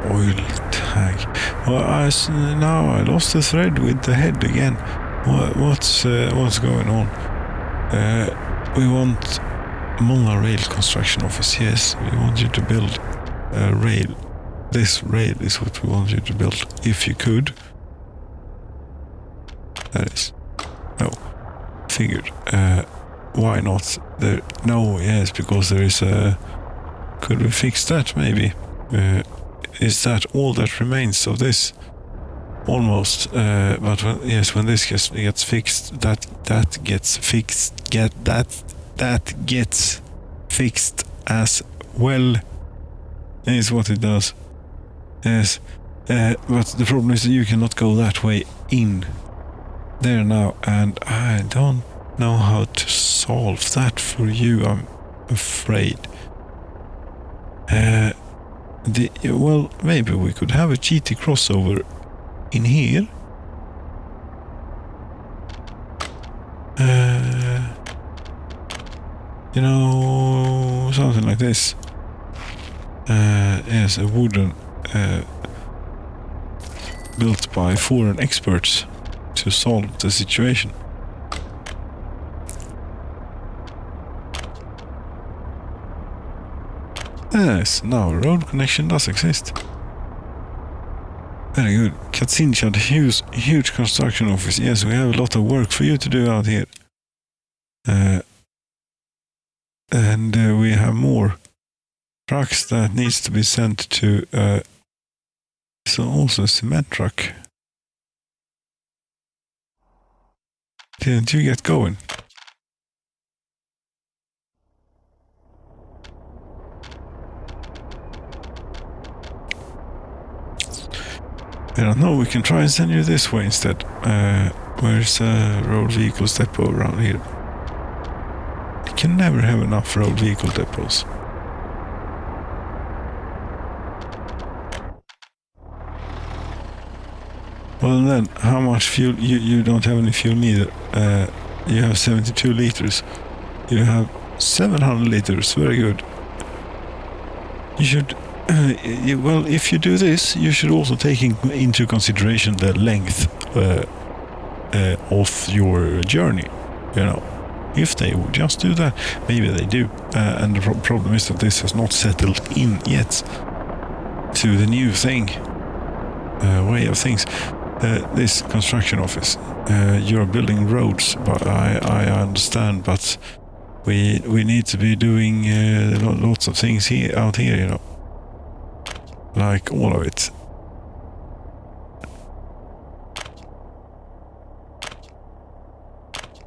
Oil tag. Well, now I lost the thread with the head again. What's going on? We want monorail construction office. Yes, we want you to build a rail. This rail is what we want you to build, if you could. That is. No. Figured. Why not? No, yes, because there is a... Could we fix that, maybe? Is that all that remains of this? Almost. But when this gets fixed, that gets fixed. That gets fixed as well. Is what it does. Yes. But the problem is that you cannot go that way in there now, and I don't know how to solve that for you, I'm afraid. Well, maybe we could have a GT crossover in here. You know, something like this. Yes, a wooden built by foreign experts to solve the situation. Yes, now a road connection does exist. Very good. Katsincha, the huge construction office. Yes, we have a lot of work for you to do out here. And we have more trucks that needs to be sent to... so also a cement truck. Didn't you get going? I don't know, we can try and send you this way instead. Where's a road vehicle depot around here? You can never have enough road vehicle depots. Well, then, how much fuel? You don't have any fuel neither. You have 72 liters. You have 700 liters. Very good. You should... well, if you do this, you should also take into consideration the length of your journey. You know, if they would just do that, maybe they do. And the problem is that this has not settled in yet to the new thing, way of things. This construction office, you're building roads, but I understand, but we need to be doing lots of things out here, you know, like all of it.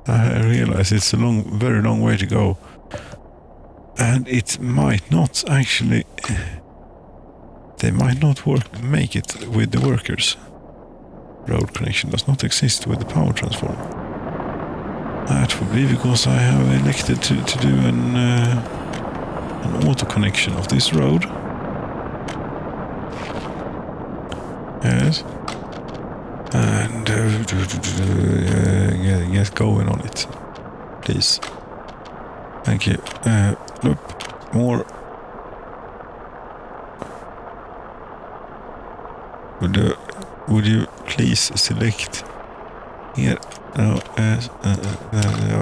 I realize it's a very long way to go, and it might not actually. They might not make it with the workers. Road connection does not exist with the power transformer. That would be because I have elected to do an auto connection of this road. Yes. And get going on it, please. Thank you. Look, more. Would you please select here? No,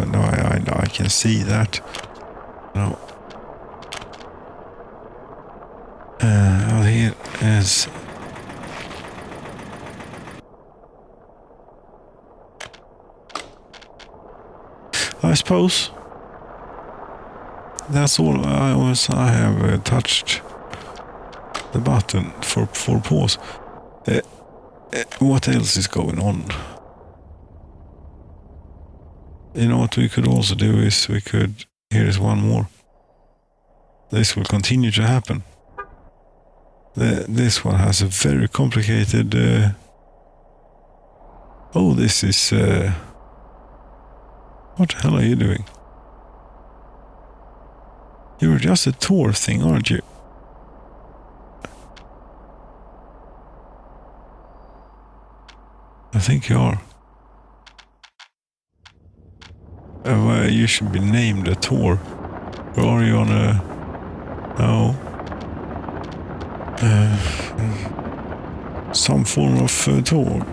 no, I can see that. No. Here is. I suppose that's all. I have touched the button for pause. What else is going on? You know what we could also do is here is one more. This will continue to happen. This one has a very complicated. Oh, this is. What the hell are you doing? You're just a tour thing, aren't you? I think you are. Well, you should be named a tour. Or are you on a... No. Some form of tour.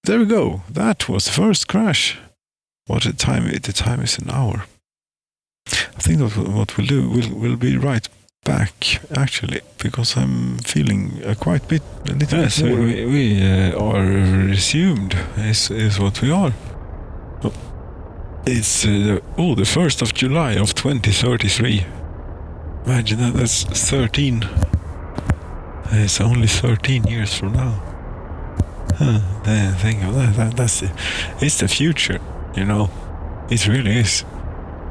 There we go. That was the first crash. What the time? The time is an hour. I think that what we'll do, we'll be right back, actually, because I'm feeling quite a little bit more. We are resumed, is what we are. It's the 1st of July of 2033. Imagine that, that's 13. It's only 13 years from now. Think of that. It's the future, you know. It really is.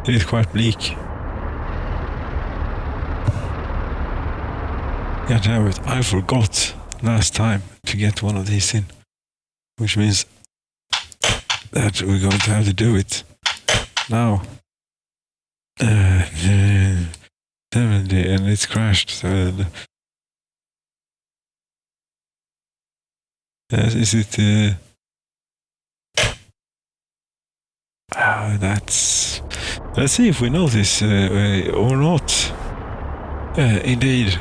It is quite bleak. God damn it, I forgot last time to get one of these in. Which means that we're going to have to do it now. 70, and it's crashed. Is it... that's... Let's see if we know this or not. Indeed.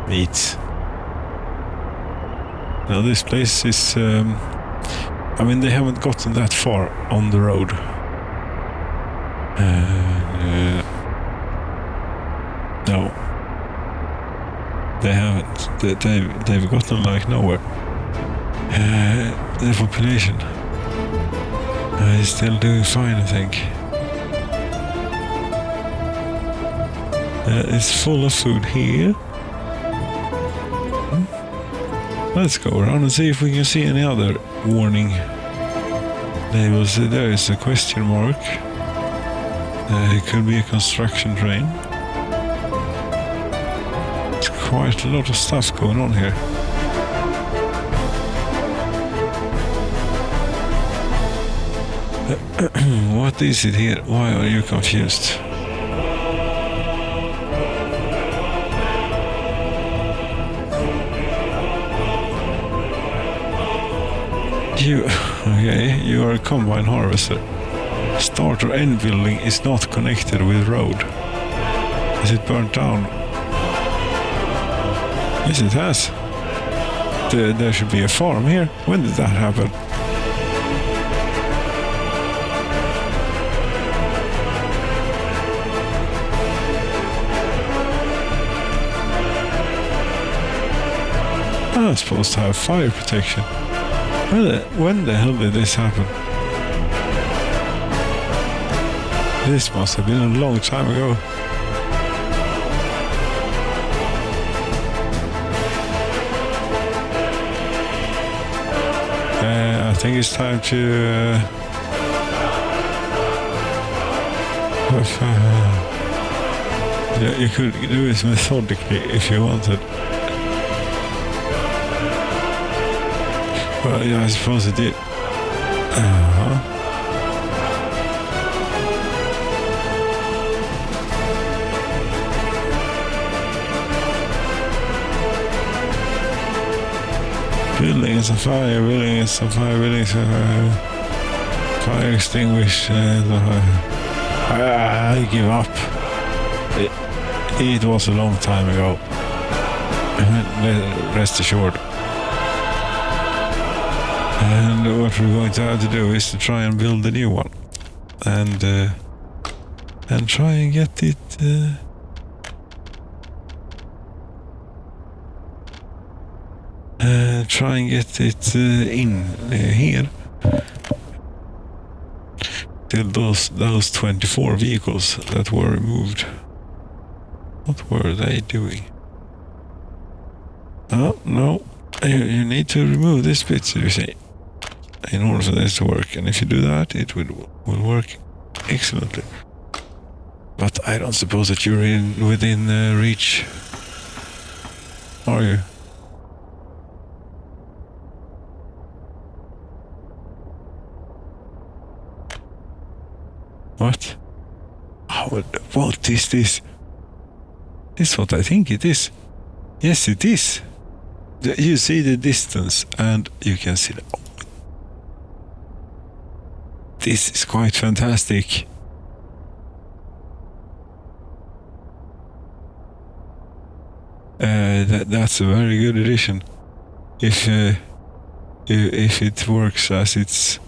Meat. Now this place is... I mean, they haven't gotten that far on the road. No. They haven't. They've gotten like nowhere. The population is still doing fine, I think. It's full of food here. Let's go around and see if we can see any other warning labels. There is a question mark. It could be a construction train. There's quite a lot of stuff going on here. What is it here? Why are you confused? You are a combine harvester. Start or end building is not connected with road. Is it burnt down? Yes, it has. There should be a farm here. When did that happen? I'm supposed to have fire protection. When the hell did this happen? This must have been a long time ago. I think it's time to you could do this methodically if you wanted. Well, yeah, I suppose it did. Buildings on fire, buildings on fire, buildings on fire. Fire extinguished. I give up. It was a long time ago. Rest assured. And what we're going to have to do is to try and build a new one, and try and get it. Try and get it in here. Till those 24 vehicles that were removed. What were they doing? Oh no! You need to remove this bit, you see, in order for this to work. And if you do that, it will work excellently. But I don't suppose that you're within reach, are you? What? What is this? This is what I think it is. Yes, it is. You see the distance, and you can see the... This is quite fantastic. That's a very good addition. If it works as it's...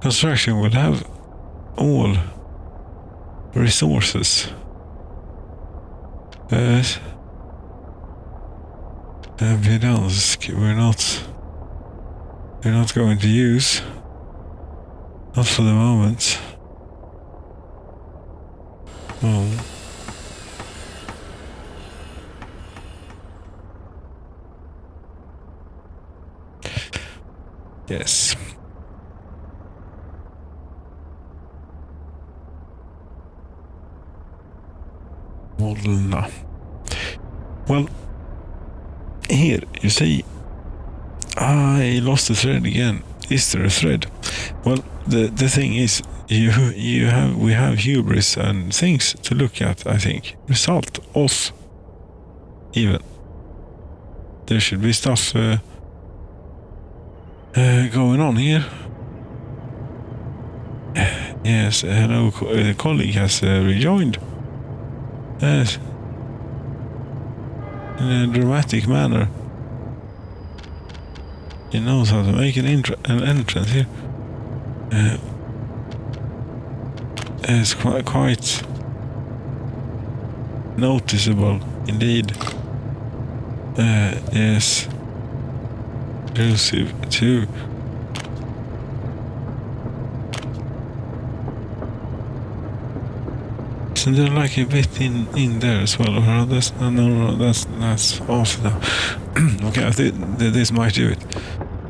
Construction will have all resources. We're not going to use. Not for the moment. Oh. Yes. Model. Well, here you see, I lost the thread again. Is there a thread? Well, the thing is, we have hubris and things to look at. I think result off. Even there should be stuff going on here. Yes, hello, the colleague has rejoined. Yes. In a dramatic manner. He knows how to make an entrance here. It's quite noticeable indeed. Yes. Elusive too. Isn't there like a bit in there as well? Or that's off now. Okay, I think this might do it.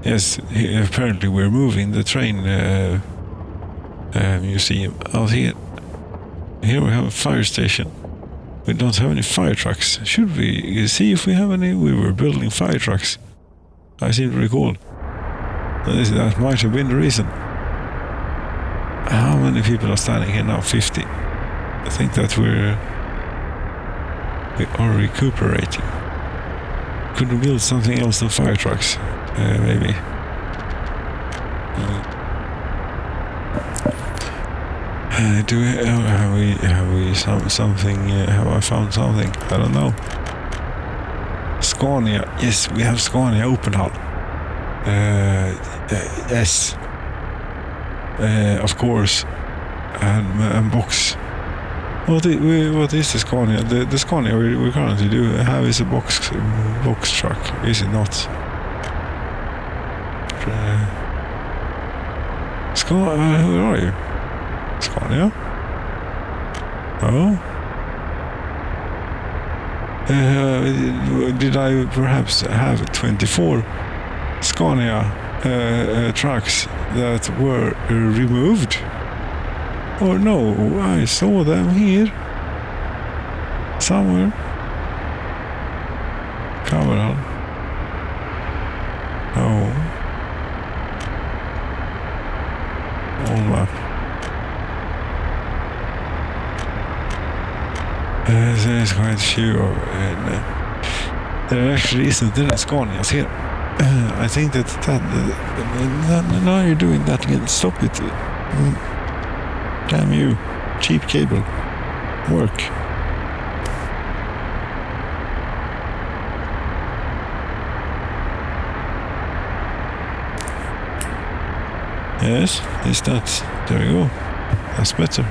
Yes, apparently we're moving the train museum out here. Here we have a fire station. We don't have any fire trucks. Should we see if we have any? We were building fire trucks, I seem to recall. That might have been the reason. How many people are standing here now? 50. I think that we are recuperating. Could we build something else than fire trucks? maybe. Have I found something? I don't know. Scania. Yes, we have Scania open hull. Yes. Of course. And box. What is the Scania? The Scania we currently do have is a box truck, is it not? Who are you? Scania? Oh? Did I perhaps have 24 Scania trucks that were removed? Or no, I saw them here somewhere. Camera. Oh. On map. There's quite a few there actually isn't any Scanias here. I think that now you're doing that again. Stop it. Damn you. Cheap cable. Work. Yes, is that. There we go. That's better.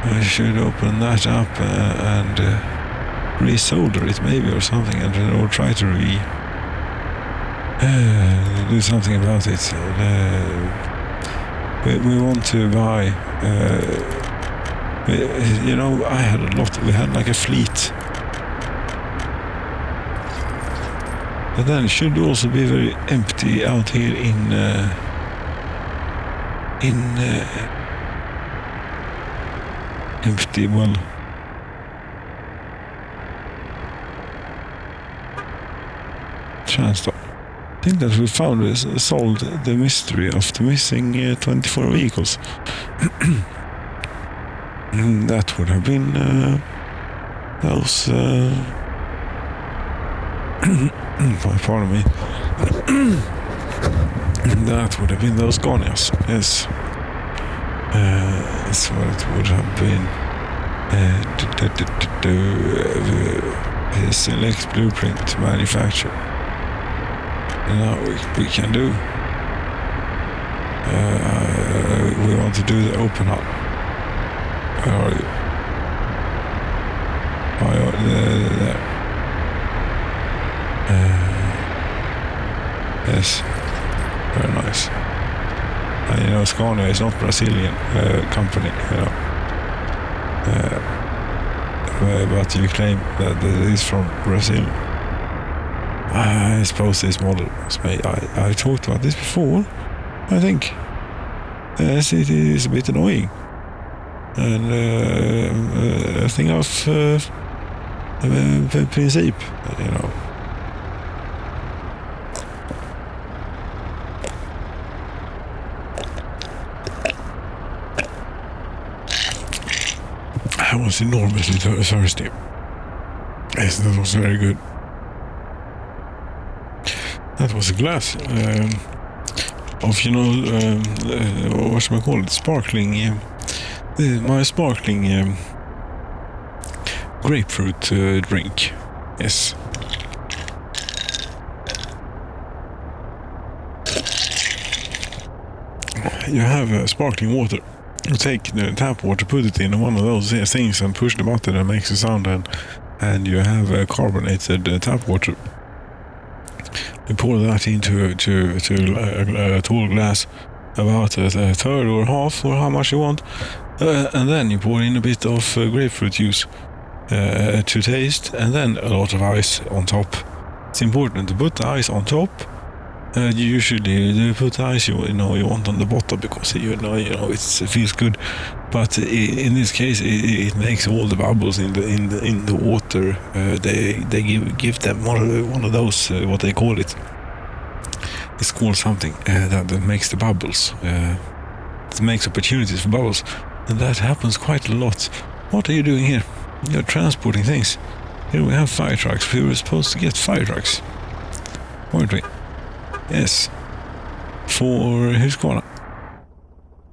I should open that up and resolder it maybe or something, or try to do something about it. We want to buy. I had a lot. We had like a fleet. But then it should also be very empty out here in empty, well, transport. I think that we solved the mystery of the missing 24 vehicles. That would have been those. Pardon me. That would have been those Scanias. Yes. That's what it would have been. Select blueprint to manufacture. Now we can do. We want to do the open hull. Where are you? There. Yes, very nice. And Scania is not Brazilian company, but you claim that it is from Brazil. I suppose this model was made. I talked about this before, I think. Yes, it is a bit annoying. And a thing of principle, I was enormously thirsty. Yes, that was very good. That was a glass of, what should I call it? Sparkling, my sparkling grapefruit drink. Yes. You have sparkling water. You take the tap water, put it in one of those things and push the button and makes a sound, and you have carbonated tap water. You pour that into a tall glass, about a third or half, or how much you want, and then you pour in a bit of grapefruit juice to taste, and then a lot of ice on top. It's important to put the ice on top. You put the ice you want on the bottom because it feels good, but in this case it makes all the bubbles in the water. They give them one of those what they call it. It's called something that makes the bubbles. It makes opportunities for bubbles, and that happens quite a lot. What are you doing here? You're transporting things. Here we have fire trucks. We were supposed to get fire trucks, weren't we? Yes. For Husqvarna.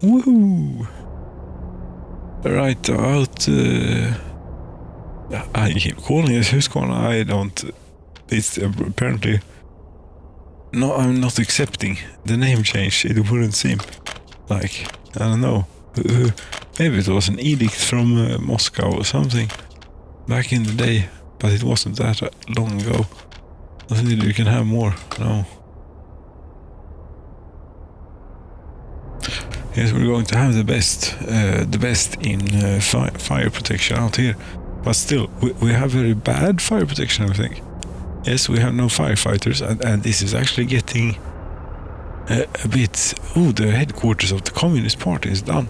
Woohoo! Right out. I keep calling it Husqvarna. I don't. It's apparently. No, I'm not accepting the name change. It wouldn't seem like, I don't know. Maybe it was an edict from Moscow or something back in the day, but it wasn't that long ago. I think you can have more. No. Yes, we're going to have the best in fire protection out here. But still, we have very bad fire protection, I think. Yes, we have no firefighters, and this is actually getting a bit... Oh, the headquarters of the Communist Party is done.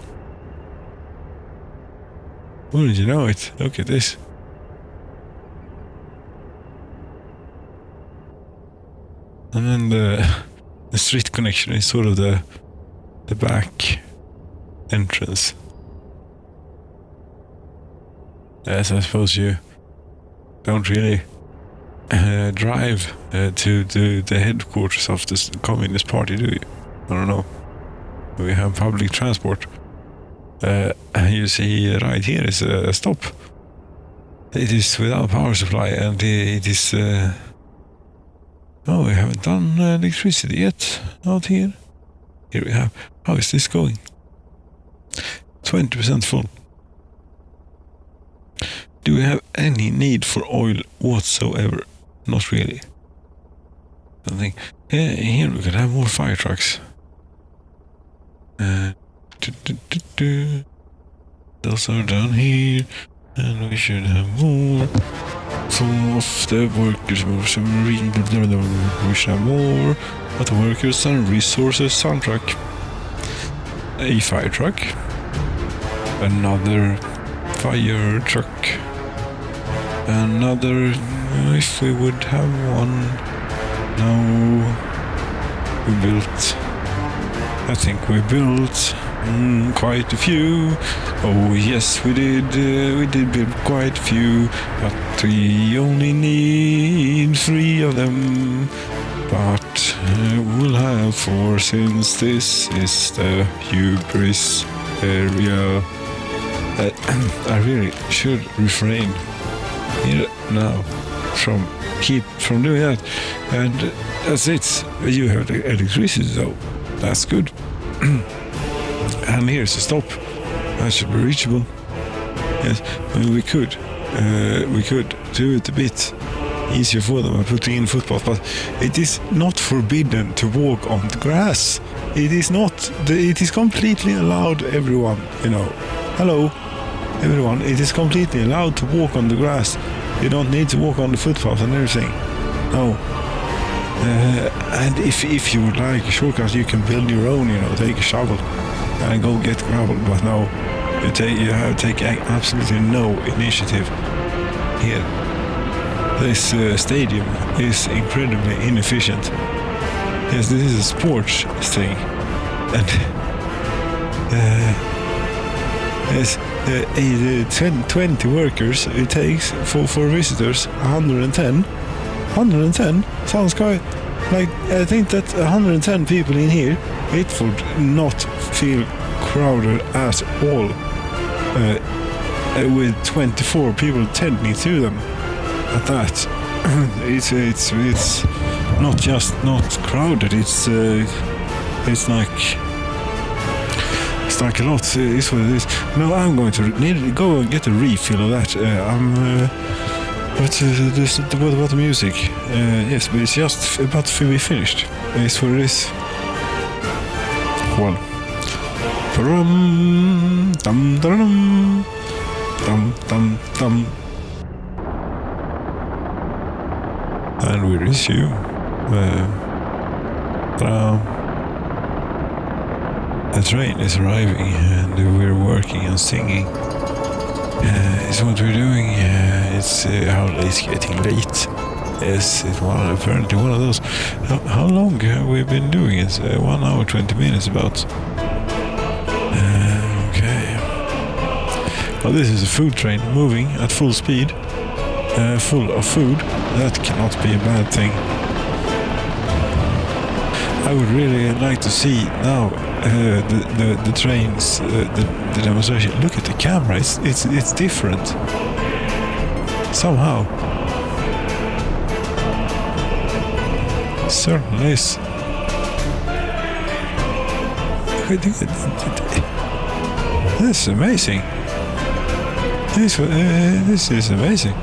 Wouldn't you know it? Look at this. And then the street connection is sort of the back entrance. Yes, I suppose you don't really drive to the headquarters of the Communist Party, do you? I don't know. We have public transport. You see right here is a stop. It is without power supply, and it is... Oh, we haven't done electricity yet out here. Here we have. How is this going? 20% full. Do we have any need for oil whatsoever? Not really. I think here we could have more fire trucks. Those are down here, and we should have more. Some of the workers move some marine. We should have more of the workers and resources soundtrack. A fire truck. Another fire truck. Another, if we would have one. No, we built, I think we built quite a few. Oh yes, we did build quite a few, but we only need 3 of them. But we'll have 4 since this is the hubris area. I really should refrain here now from doing that. And that's it. You have the electricity though. That's good. And here's a stop. That should be reachable. Yes, I mean, we could do it a bit easier for them by putting in footpaths, but it is not forbidden to walk on the grass. It is not. It is completely allowed, everyone. You know. Hello, everyone. It is completely allowed to walk on the grass. You don't need to walk on the footpath and everything. No. And if you would like a shortcut, you can build your own. You know, take a shovel and go get gravel. But no, you have to take absolutely no initiative here. This stadium is incredibly inefficient. Yes, this is a sports thing, and yes, 20 workers it takes for visitors. 110. 110 sounds quite like, I think that 110 people in here, it would not feel crowded at all with 24 people tending to them. At that, it's not just not crowded. It's like a lot. It's what it is. No, I'm going to need to go and get a refill of that. What about the music? Yes, but it's just about to be finished. It's what it is. Well, dum dum dum dum dum. And we resume. The train is arriving, and we're working and singing. It's what we're doing. It's it's getting late. Yes, it's apparently one of those. How long have we been doing it? 1 hour 20 minutes about. Okay. Well, this is a food train moving at full speed. full of food. That cannot be a bad thing. I would really like to see now the trains, the demonstration. Look at the camera. It's different somehow. Certainly is. This is amazing. This is amazing.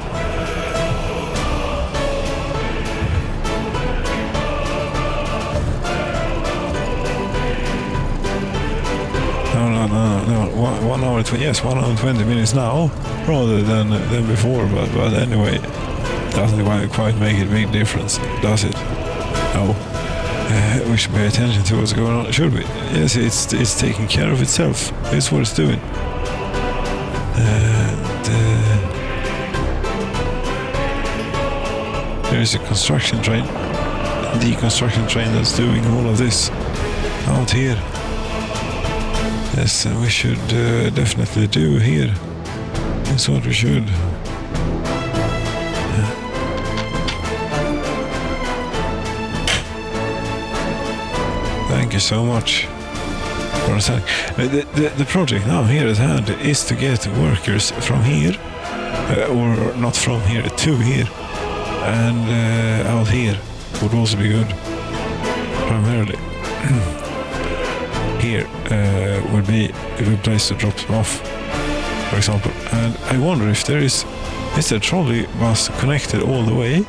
No. 1 hour, 1 hour 20 minutes now, rather than before. But anyway, doesn't quite make a big difference, does it? No. We should pay attention to what's going on, should we? Yes, it's taking care of itself. It's what it's doing. There is a construction train, the construction train that's doing all of this out here. Yes, we should definitely do here. That's what we should. Thank you so much for understanding. The project now here at hand is to get workers from here, or not from here, to here, and out here would also be good, primarily. Here would be a good place to drop them off, for example. And I wonder if is the trolley bus connected all the way?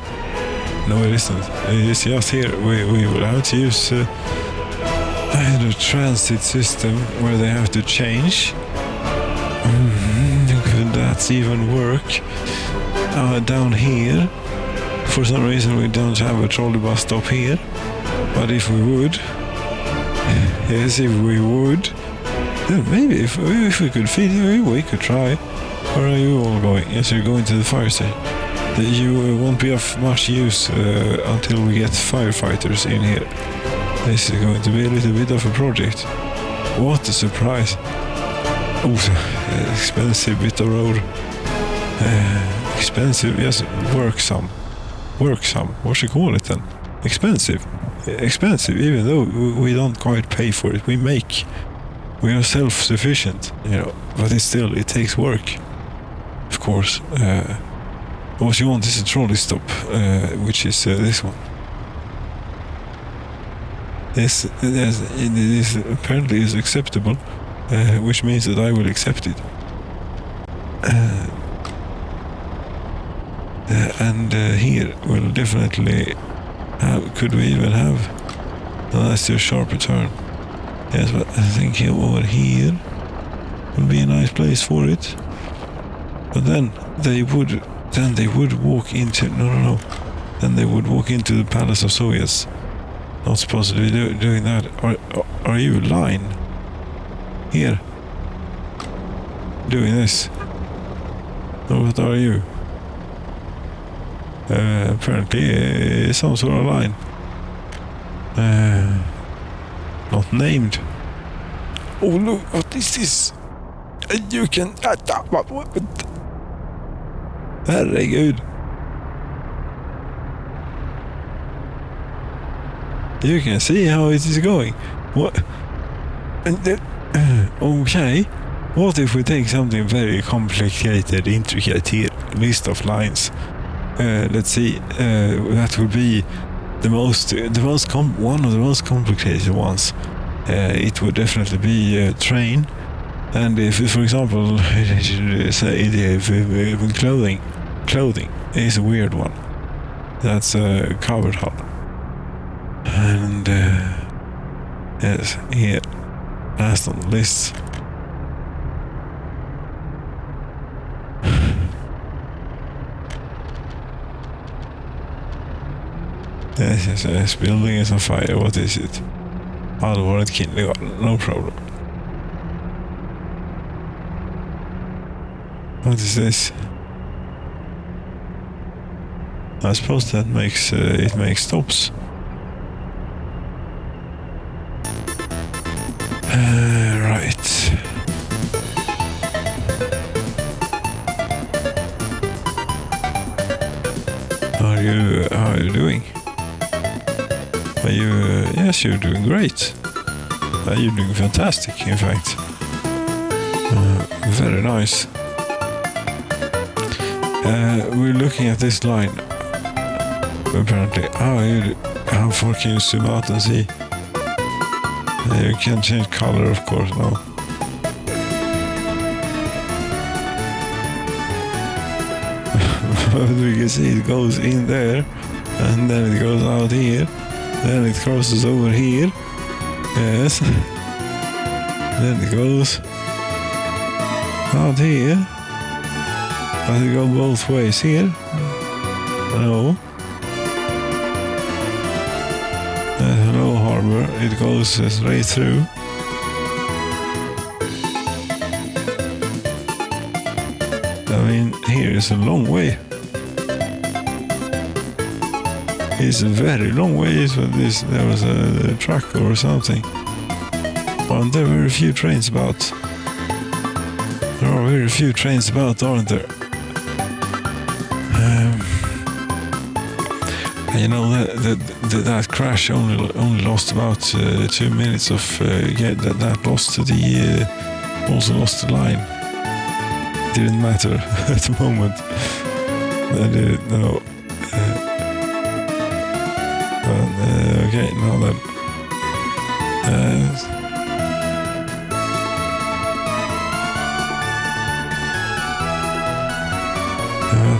No, it isn't. It's just here. We will have to use either transit system where they have to change. Could that even work? Down here, for some reason we don't have a trolley bus stop here, but if we would, yes, if we would, then maybe if we could feed you, we could try. Where are you all going? Yes, you're going to the fire station. You won't be of much use until we get firefighters in here. This is going to be a little bit of a project. What a surprise. Oh, expensive bit of road. Expensive, yes, worksome. What should you call it then? Expensive, even though we don't quite pay for it. We are self-sufficient, but it takes work, of course. What you want is a trolley stop, which is this one. This apparently is acceptable, which means that I will accept it. And here we'll definitely have, could we even have, no, that's a sharper turn. Yes, but I think over here would be a nice place for it. But then they would walk into, no. Then they would walk into the Palace of Soviets. Not supposed to be doing that. Are you line? Here. Doing this. No, what are you? Apparently some sort of line. Not named. Oh look, what is this? You can... Herregud. You can see how it is going. What? Okay. What if we take something very complicated, intricate here? List of lines. Let's see. That would be one of the most complicated ones. It would definitely be a train. And if, for example, clothing is a weird one. That's a covered hull. And yes, here, last on the list. Yes, building is on fire. What is it? Allvarligt kindergarten, no problem. What is this? I suppose that makes it makes stops. Right. How are you doing? Are you? Yes, you're doing great. You're doing fantastic, in fact. Very nice. We're looking at this line. Apparently, how far can you zoom out and see? You can change color, of course, now. But we can see it goes in there, and then it goes out here, then it crosses over here. Yes. Then it goes out here. Does it go both ways here? No. Hello harbor, it goes straight through. I mean, here is a long way. It's a very long way. So there was a truck or something. And there are very few trains about. There are very few trains about, aren't there? You know that crash only lost about 2 minutes of that lost to the also lost the line. Didn't matter at the moment. No. Okay, now then.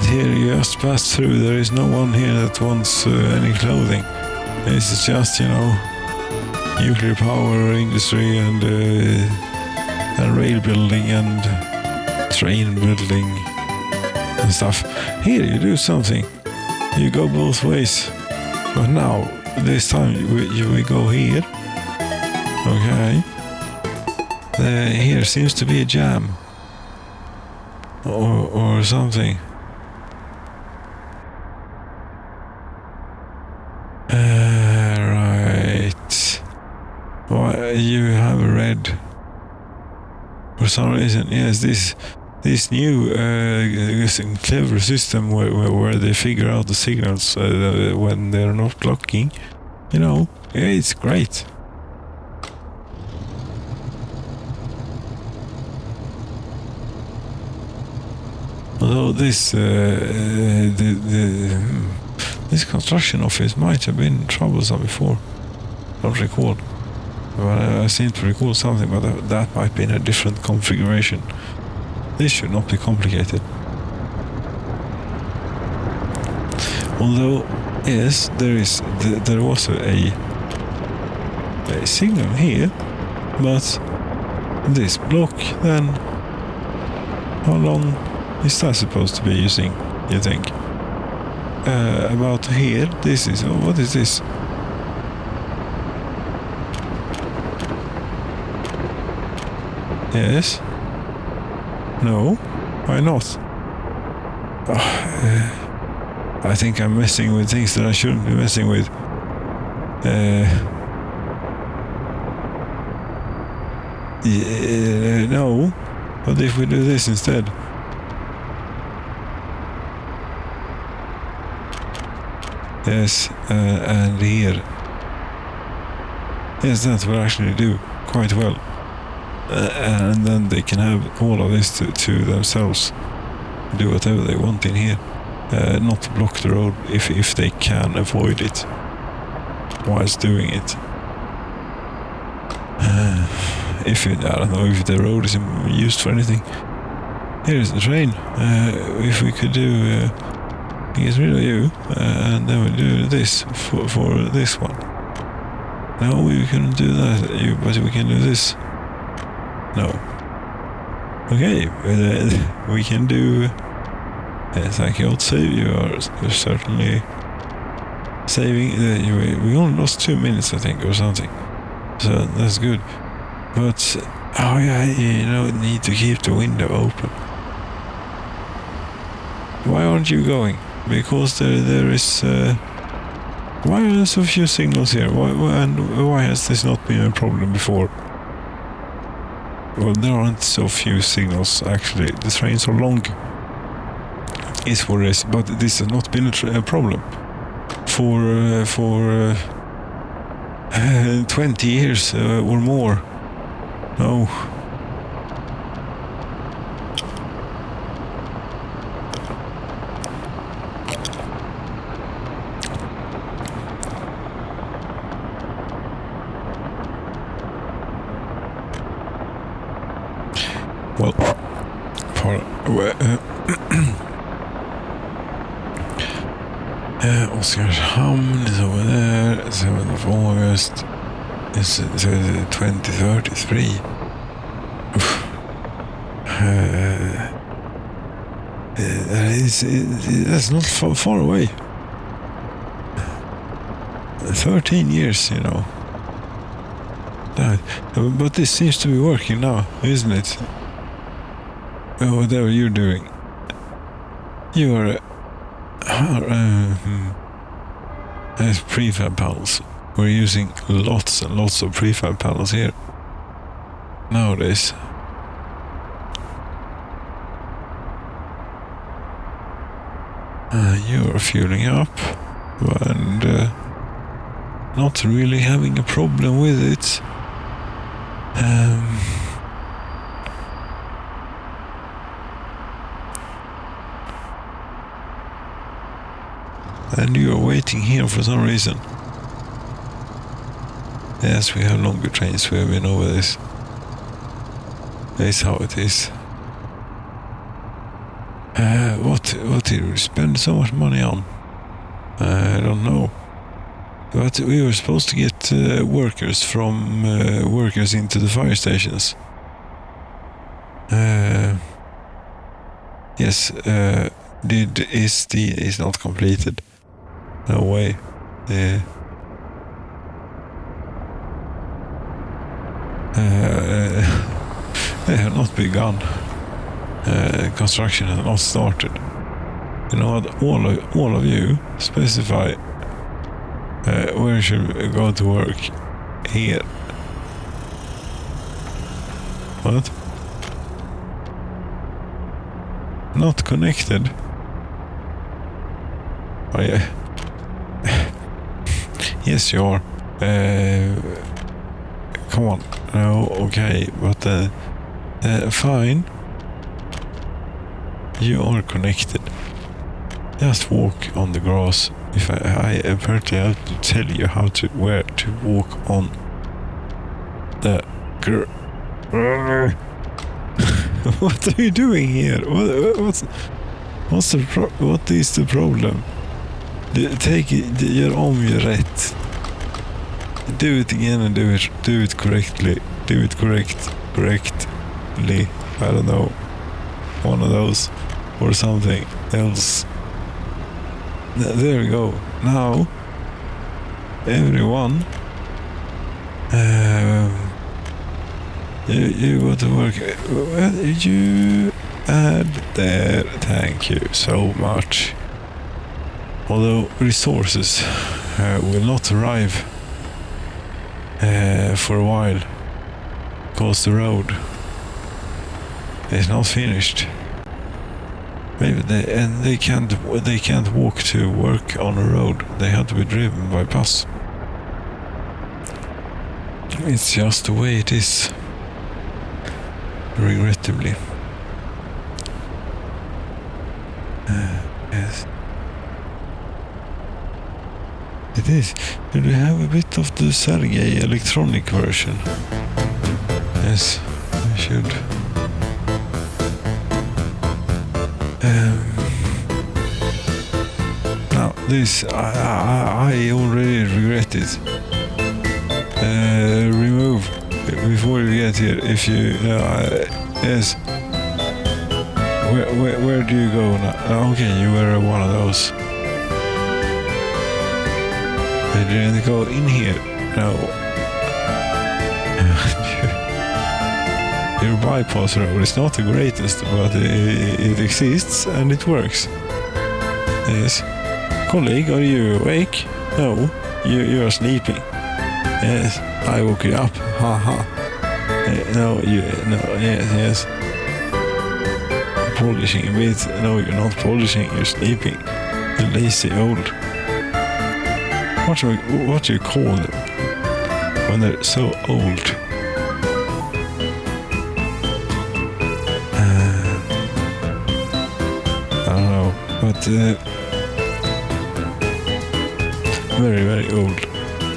Here you just pass through. There is no one here that wants any clothing. This is just, nuclear power industry and rail building and train building and stuff. Here you do something. You go both ways. But now, this time we go here. Okay. Here seems to be a jam. Or something. Right. Why you have a red? For some reason, yes. This new clever system where they figure out the signals when they're not blocking. It's great. Although this this construction office might have been troublesome before. Don't recall. But I seem to recall something, but that might be in a different configuration. This should not be complicated. Although, yes, there was a signal here, but this block then, how long is that supposed to be using, you think? About here, what is this? Yes? No? Why not? I think I'm messing with things that I shouldn't be messing with. No. But if we do this instead? Yes, and here. Yes, that will actually do quite well. And then they can have all of this to themselves. Do whatever they want in here. Not block the road if they can avoid it whilst doing it. I don't know if the road is used for anything. Here is the train. If we could do get rid of you, and then we do this for this one. No, we can do that, but we can do this. No. Okay, we can do. Thank you, save. You are certainly saving. We only lost 2 minutes, I think, or something. So that's good. But need to keep the window open. Why aren't you going? Because there is. Why are there so few signals here? Why has this not been a problem before? Well, there aren't so few signals actually. The trains are long. is what it is. But this has not been a problem for 20 years or more. No. Well, Oskarshamn is over there, 7th of August, it's 2033. That's not far away. 13 years, you know. But this seems to be working now, isn't it? Whatever you're doing, you are as prefab panels. We're using lots and lots of prefab panels here nowadays. You are fueling up and not really having a problem with it. And you are waiting here for some reason. Yes, we have longer trains, we have been over this. That's how it is. What did we spend so much money on? I don't know. But we were supposed to get workers into the fire stations. Yes, is not completed. No way. They have not begun. Construction has not started. You know what? All of you specify where should we go to work? Here. What? Not connected. Oh yeah. Yes, you are. Come on. No, okay, but fine. You are connected. Just walk on the grass. If I apparently have to tell you where to walk on the What are you doing here? What is the problem? Gör om ju rätt. Do it again and do it correctly. Do it correctly. I don't know. One of those or something else. There we go. Now everyone you go to work. Well, you add there. Thank you so much. Although resources will not arrive for a while because the road is not finished. Maybe they can't walk to work on a road. They have to be driven by bus. It's just the way it is. Regrettably. Yes. It is. Do we have a bit of the Sergei electronic version? Yes, I should. Now this, I already regret it. Remove before you get here. If you, yes. Where do you go now? Okay, you were one of those. They didn't go in here. No. Your bypass road is not the greatest, but it exists and it works. Yes. Colleague, are you awake? No, you are sleeping. Yes, I woke you up. No, yes. polishing a bit. No, you're not polishing, you're sleeping. You lazy old. What do you call them when they're so old? I don't know, but very, very old.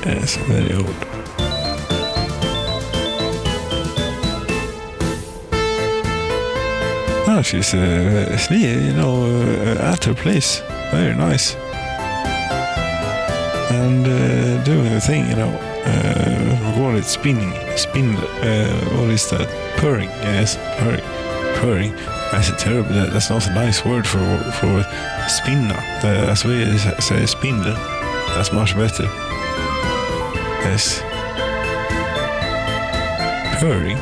Yes, very old. Oh, she's at her place. Very nice. And doing the thing, we call it spinning. What is that? Purring. Yes, purring. That's terrible. That's not a nice word for spinna. That's why you say spindle. That's much better. Yes. Purring.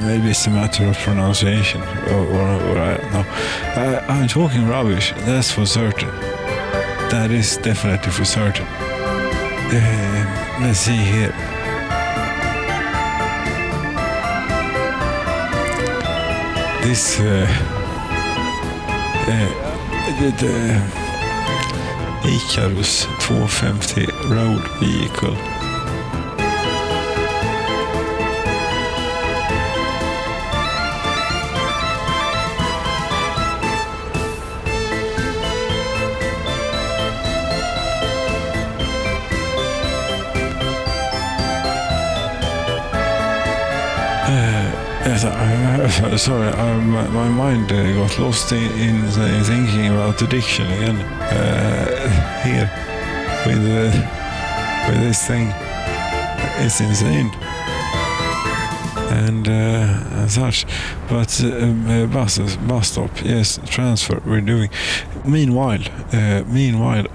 Maybe it's a matter of pronunciation, or I don't know. I'm talking rubbish. That's for certain. That is definitely for certain. Let's see here. This the Icarus 250 road vehicle. Yes, sorry, my mind got lost in thinking about addiction again. Here, with this thing, it's insane and such. But bus stop, yes, transfer we're doing. Meanwhile,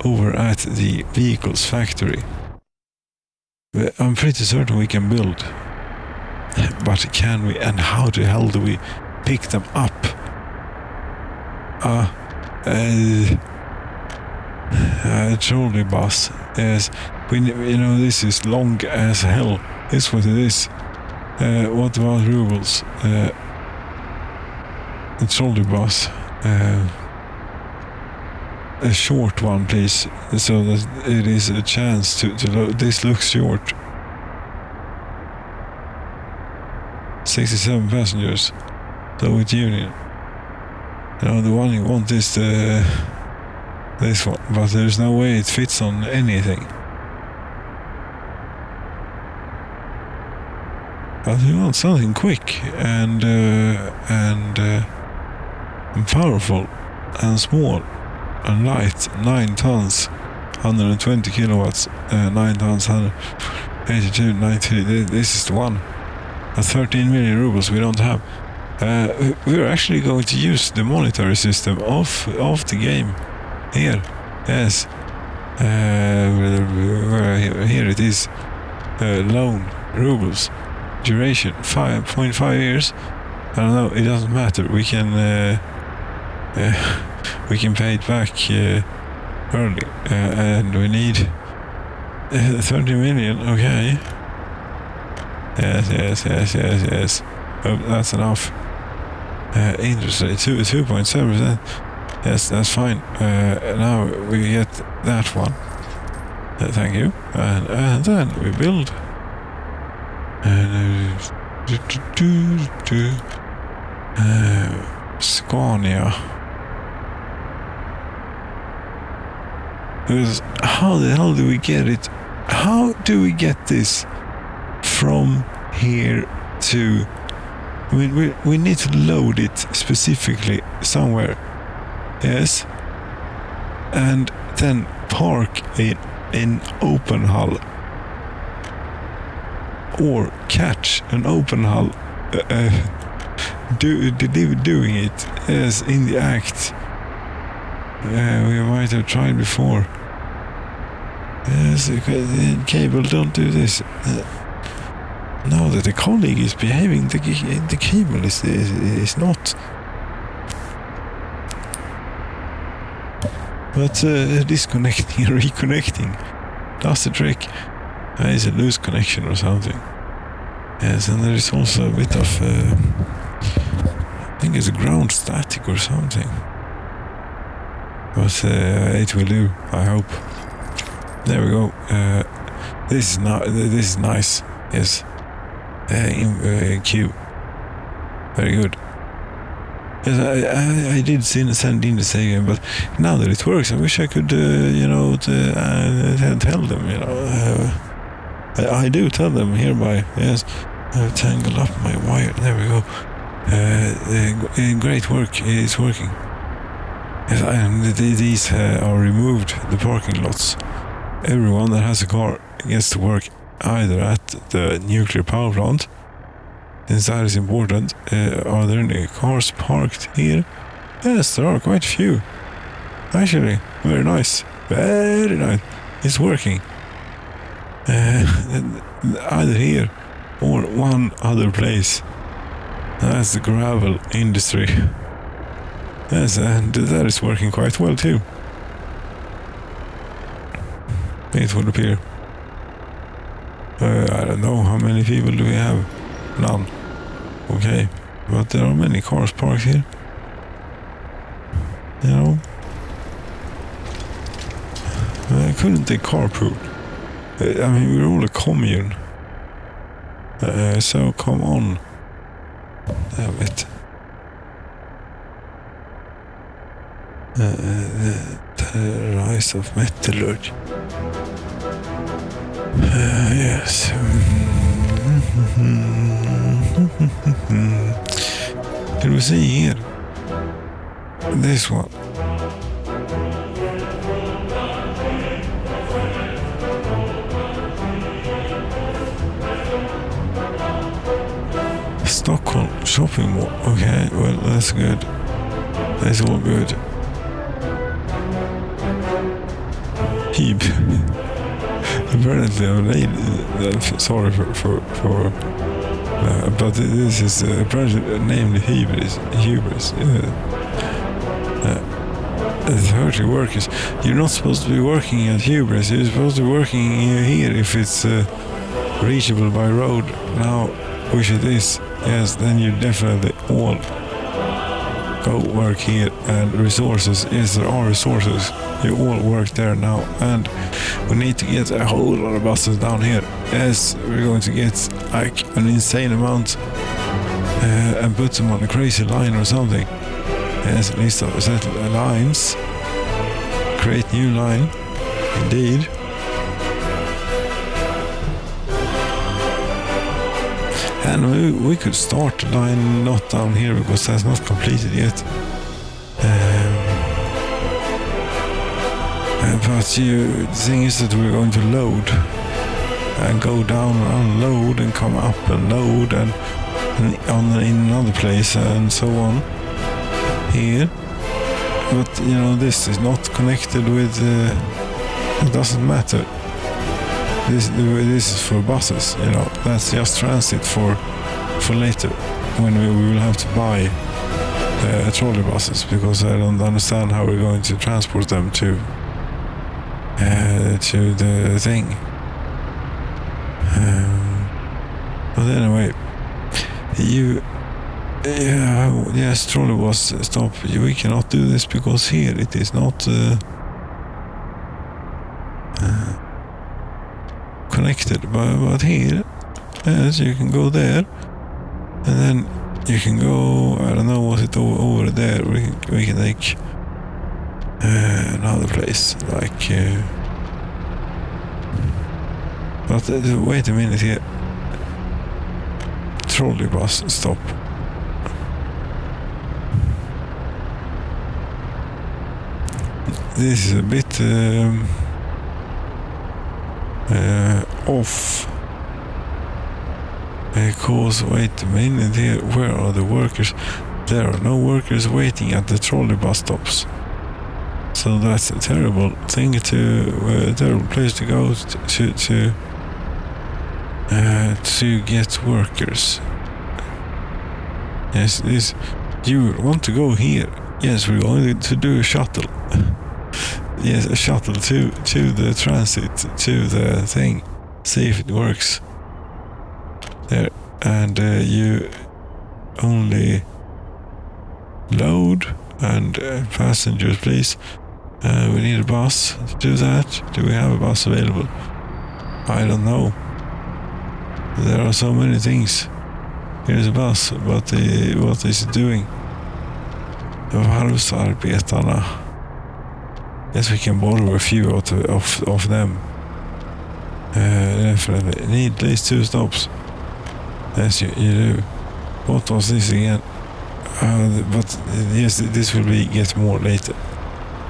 over at the vehicles factory, I'm pretty certain we can build. But can we, and how the hell do we pick them up? Trolley bus. Yes, this is long as hell. It's what it is. What about rubles? A trolley bus. A short one, please, so that it is a chance to load. This looks short. 67 passengers. Soviet Union. The one you want is this one, but there's no way it fits on anything. But we want something quick and powerful and small and light. 9 tons, 120 kilowatts. 9 tons, 182, 90. This is the one. 13 million rubles we don't have. We're actually going to use the monetary system of the game here. Yes. Here it is. Loan rubles. Duration 5.5 years. I don't know. It doesn't matter. We can pay it back early, and we need 30 million. Okay. Yes. Oh, that's enough. Interest rate 2.7%. Yes, that's fine. Now we get that one. Thank you. And then we build. Scania. Because how the hell do we get it? How do we get this from here to... I mean, we need to load it specifically somewhere. Yes. And then park in open hull. Or catch an open hull. Doing it as in the act. We might have tried before. Yes, cable, don't do this. Now that the colleague is behaving, the cable is not. But disconnecting and reconnecting, that's the trick. It's a loose connection or something. Yes, and there is also a bit of think it's a ground static or something. But it will do, I hope. There we go. This is nice. Yes. In queue. Very good. Yes, I did send in the save game, but now that it works, I wish I could, tell them, I do tell them hereby, yes. I've tangled up my wire. There we go. Great work. It's working. Yes, these are removed, the parking lots. Everyone that has a car gets to work either at the nuclear power plant, since that is important. Are there any cars parked here? Yes, there are quite a few. Actually, very nice. Very nice. It's working. Either here or one other place. That's the gravel industry. Yes, and that is working quite well too. It would appear. I don't know how many people do we have. None. Okay, but there are many cars parked here. Couldn't they carpool? I mean, we're all a commune. So come on. Damn it. The rise of metallurgy. Yes. Can we see here? This one. Stockholm shopping mall. Okay, well, that's good. That's all good. Heap. Apparently, sorry for but this is apparently named hubris. 30 workers. You're not supposed to be working at hubris. You're supposed to be working here if it's reachable by road. Now, which it is. Yes, then you definitely all go work here. And resources, yes, there are resources. You all work there now, and we need to get a whole lot of buses down here. Yes, we're going to get like an insane amount and put them on a crazy line or something. Yes, at least set lines. Create new line. Indeed. And we could start the line not down here because that's not completed yet. But the thing is that we're going to load and go down and unload and come up and load and in another place and so on here. But this is not connected with. It doesn't matter. This is for buses. That's just transit for later when we will have to buy trolley buses, because I don't understand how we're going to transport them to the thing. But anyway, yes, trolley bus stop. We cannot do this because here it is not connected. But here, yes, you can go there, and then you can go. I don't know what it over there. We can take another place like. But wait a minute here. Trolley bus stop. This is a bit off. Because wait a minute here. Where are the workers? There are no workers waiting at the trolley bus stops. So that's a terrible thing a terrible place to go to get workers. Yes, you want to go here. Yes, we're going to do a shuttle. Yes, a shuttle to the transit, to the thing. See if it works. There, and you only load and passengers, please. We need a bus to do that. Do we have a bus available? I don't know. There are so many things. Here's a bus, but what is it doing? Varvsarbetarna. Yes, we can borrow a few of them. Definitely. Need at least 2 stops. Yes, you do. What was this again? But yes, this will get more later.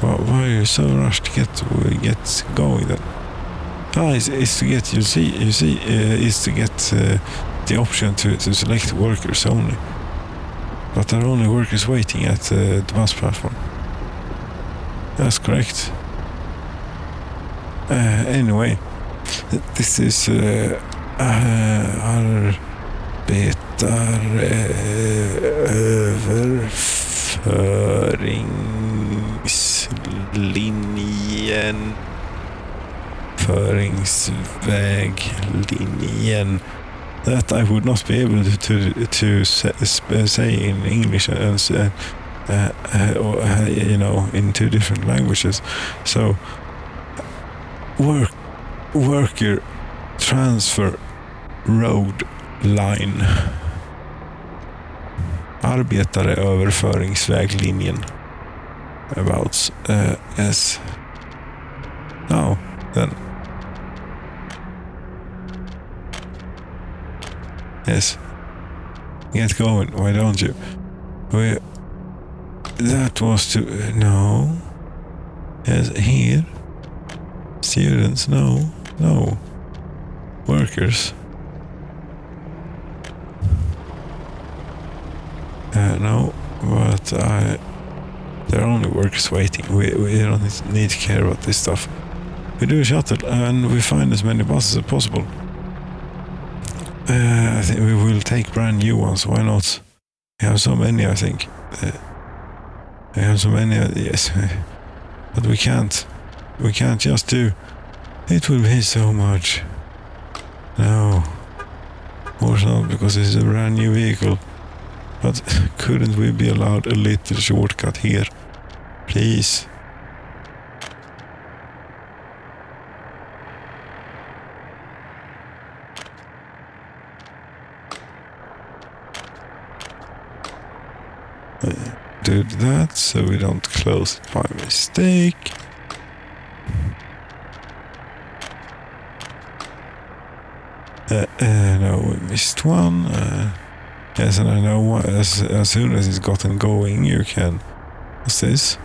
Why are you so rushed to get going then? It's to get, you see, it's to get the option to select workers only. But there are only workers waiting at the bus platform. That's correct. Anyway, this is överföringslinjen. Föringsväglinjen. That I would not be able to say in English and in 2 different languages. So worker transfer road line. Arbetare överföringsväglinjen. About yes. Now then. Yes. Get going, why don't you? That was to... no. Yes, here. Students, no. No. Workers. No, but there are only workers waiting. We don't need to care about this stuff. We do a shuttle and we find as many buses as possible. I think we will take brand new ones. Why not? We have so many, I think. We have so many, yes. But we can't. We can't just do... It will be so much. No. Of course not, because this is a brand new vehicle. But couldn't we be allowed a little shortcut here? Please. Do that so we don't close it by mistake. No, we missed one. Yes, and I know as soon as it's gotten going, you can... What's this?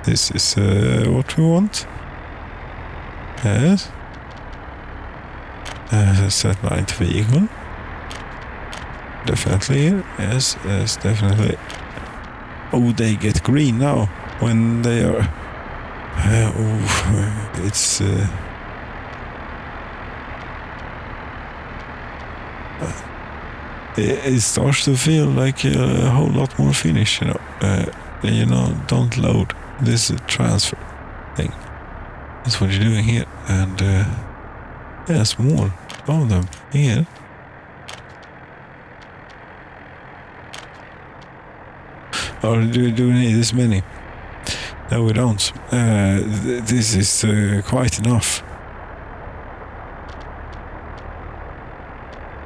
This is what we want. Yes. Set line to vehicle. Definitely here. Yes, yes, definitely. Oh, they get green now when they are... it's... it starts to feel like a whole lot more finish, don't load. This is a transfer thing. That's what you're doing here. And yes, more of them here. Or do we need this many? No, we don't. This is quite enough.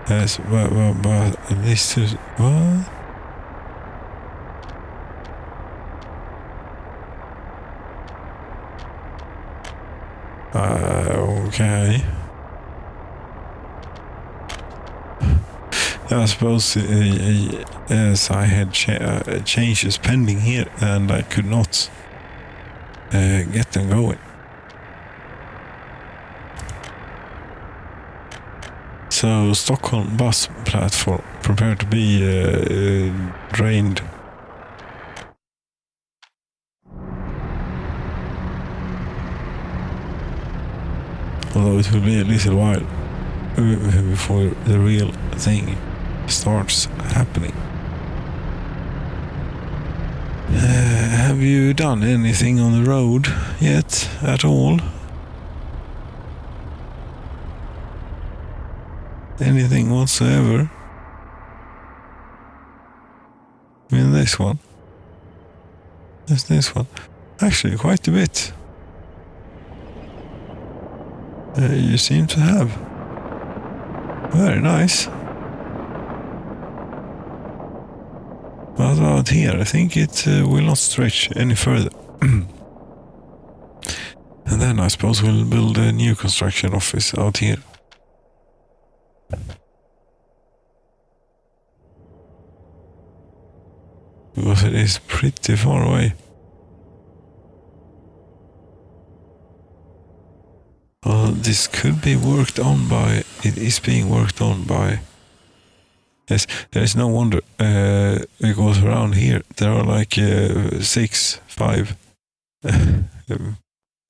Yes, but this is... What? Okay. I suppose as I had changes pending here and I could not get them going. So Stockholm bus platform, prepare to be drained. Although it will be a little while before the real thing starts happening. Have you done anything on the road yet at all? Anything whatsoever? I mean this one. There's this one. Actually, quite a bit. You seem to have. Very nice. What about here? I think it will not stretch any further. And then I suppose we'll build a new construction office out here. Because it is pretty far away. This could be worked on by... It is being worked on by... Yes, there is no wonder. Because around here there are like 5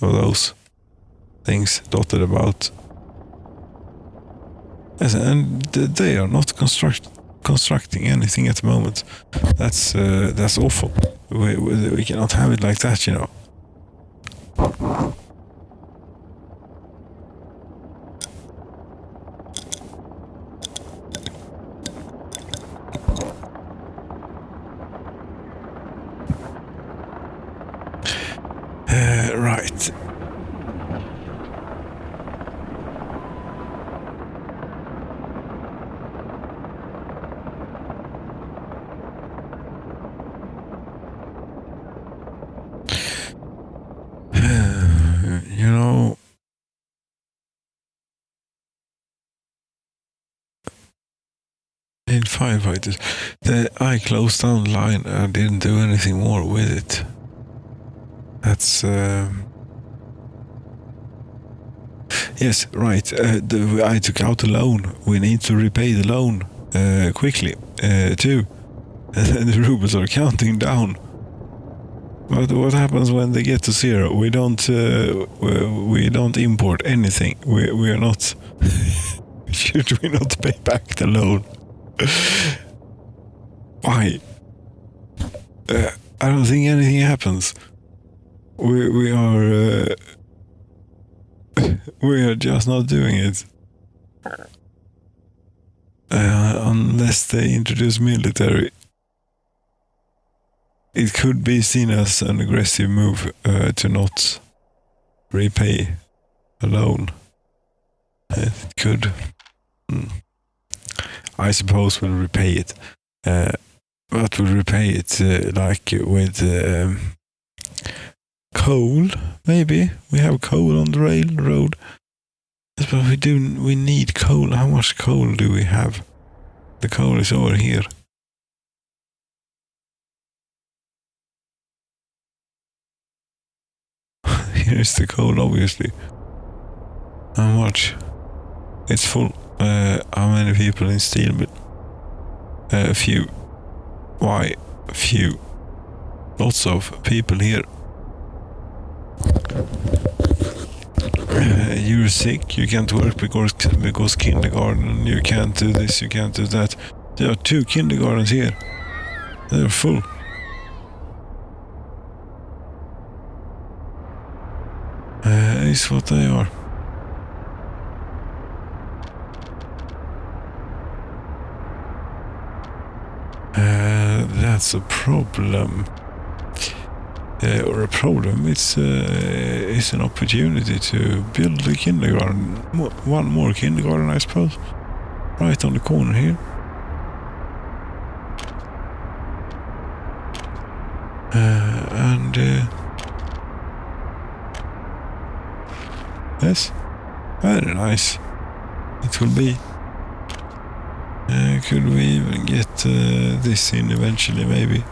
of those things dotted about. Yes, and they are not constructing anything at the moment. That's awful. We cannot have it like that, you know. Right. You know, in firefighters, I closed down the line and didn't do anything more with it. That's yes, right. I took out a loan. We need to repay the loan quickly too. And the rubles are counting down. But what happens when they get to 0? We don't import anything. We are not. Should we not pay back the loan? Why? I don't think anything happens. We are just not doing it. Unless they introduce military. It could be seen as an aggressive move to not repay a loan. It could. I suppose we'll repay it. But we'll repay it like with coal, maybe. We have coal on the railroad. But we need coal. How much coal do we have? The coal is over here. Here's the coal, obviously. How much? It's full. How many people in steel? A few. Why? Few. Lots of people here. You're sick, you can't work because kindergarten, you can't do this, you can't do that. There are 2 kindergartens here. They're full. Is what they are. That's a problem. Or a problem. It's an opportunity to build a kindergarten. One more kindergarten, I suppose. Right on the corner here. Yes, very nice. It will be. Could we even get this in eventually, maybe?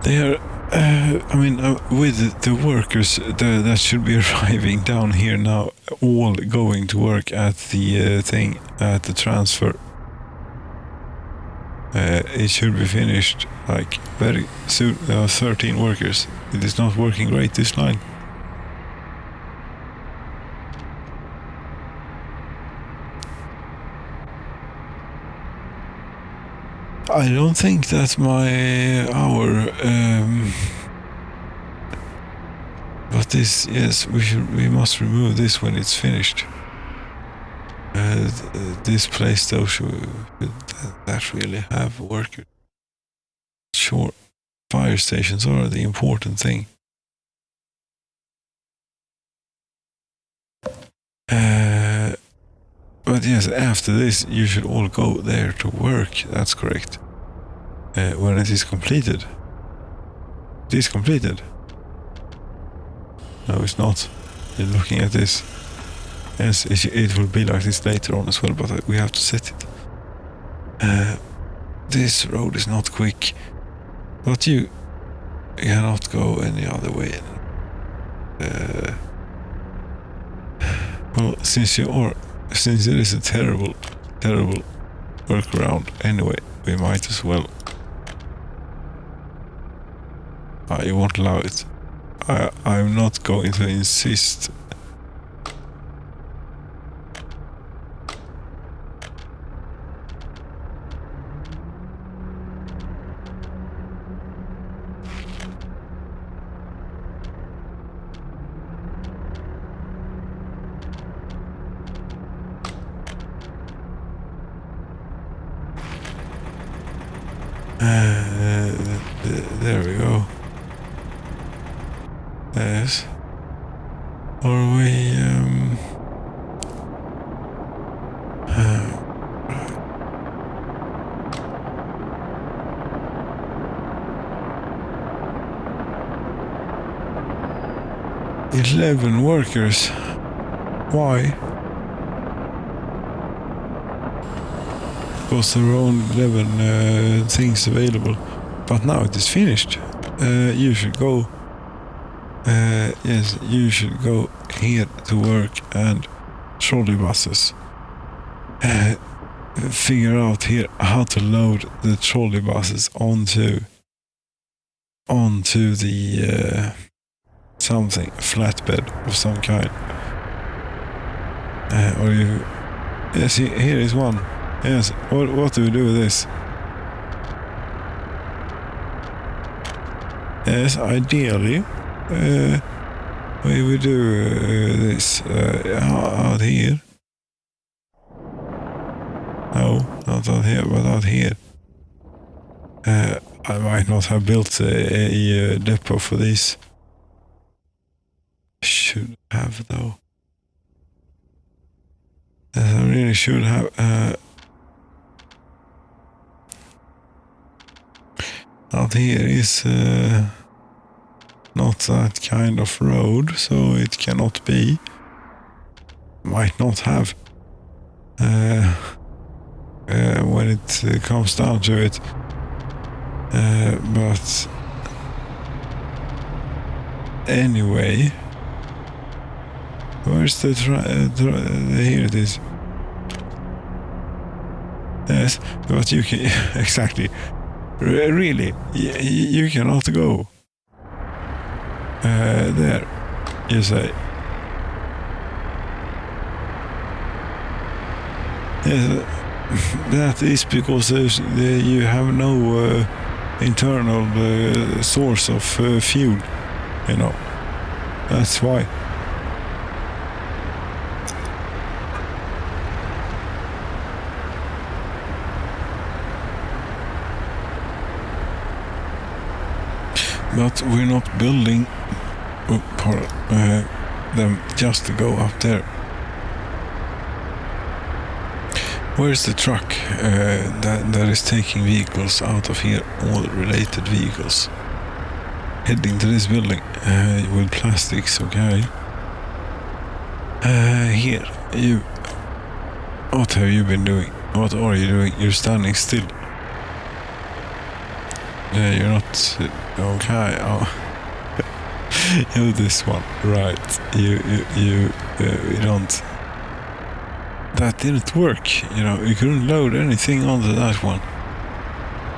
They are, with the workers that should be arriving down here now, all going to work at the thing, at the transfer. It should be finished like very soon. There are 13 workers. It is not working great, this line. I don't think that but this, yes, we must remove this when it's finished. This place though should that really have workers. Sure, fire stations are the important thing. But yes, after this you should all go there to work. That's correct. When it is completed. It is completed. No, it's not. You're looking at this. Yes, it will be like this later on as well, but we have to set it. This road is not quick, but you cannot go any other way. Well, since there is a terrible workaround anyway, we might as well. I won't allow it. I'm not going to insist. There we go. Yes. Or we 11 workers. Why? Because there are only 11 things available. But now it is finished. You should go. Yes, you should go here to work and trolley buses. Figure out here how to load the trolley buses onto the something flatbed of some kind. Or you, yes, here is one. Yes, what do we do with this? Yes, ideally, we would do this out here. No, not out here, but out here. I might not have built a depot for these. Should have though. I really should have. Out here is not that kind of road, so it cannot be. Might not have. When it comes down to it. But anyway, where's the here it is. Yes, but you can exactly. Really, you cannot go. There, you say. Yes, that is because you have no internal source of fuel, you know. That's why. But we're not building them just to go up there. Where's the truck that is taking vehicles out of here, all related vehicles? Heading to this building with plastics, okay. Here, you. What have you been doing? What are you doing? You're standing still. You're not okay. Oh. You this one, right? You don't. That didn't work. You know, you couldn't load anything onto that one.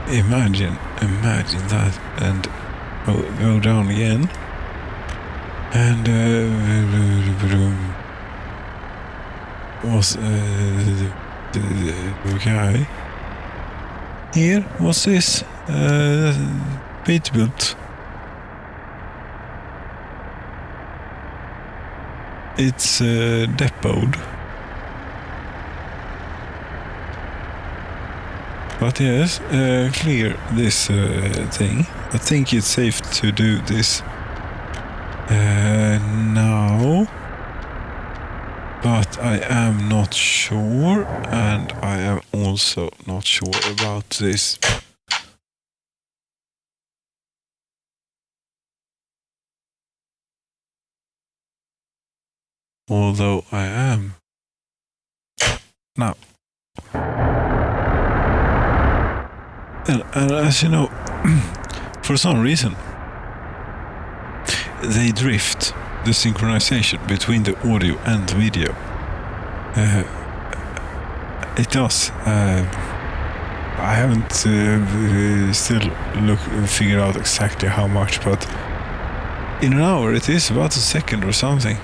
Imagine that, and go down again, and was okay. Here, what's this? Peterbilt. It's depoted. But yes, clear this thing. I think it's safe to do this now. But I am not sure, and I am also not sure about this. Although I am. Now. And as you know, for some reason, they drift the synchronization between the audio and the video. It does. I haven't still figured out exactly how much, but in an hour it is about a second or something,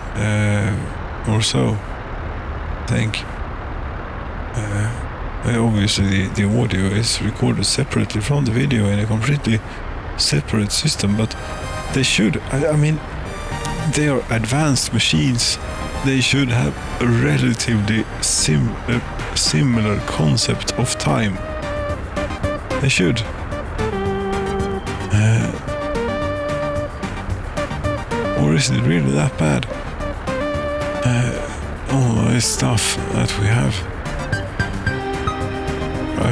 or so, I think. Obviously the audio is recorded separately from the video in a completely separate system, but they should, I mean, they are advanced machines. They should have a relatively similar concept of time. They should. Or is it really that bad? All this stuff that we have.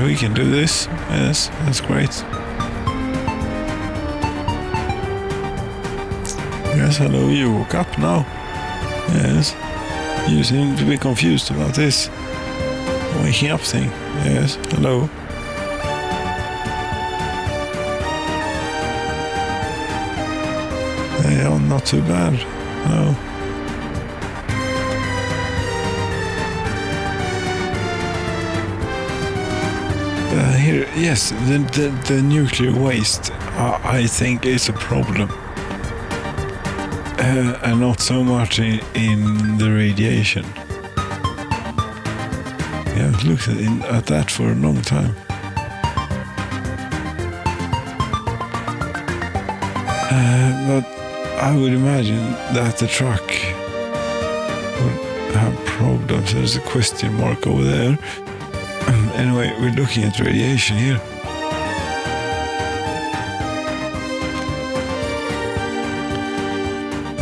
We can do this. Yes, that's great. Yes, hello, you woke up now. Yes. You seem to be confused about this waking up thing. Yes, hello. They are not too bad. No. Here, yes, the nuclear waste, I think, is a problem. And not so much in the radiation. Yeah, I've looked at that for a long time. But I would imagine that the truck would have problems. There's a question mark over there. Anyway, we're looking at radiation here.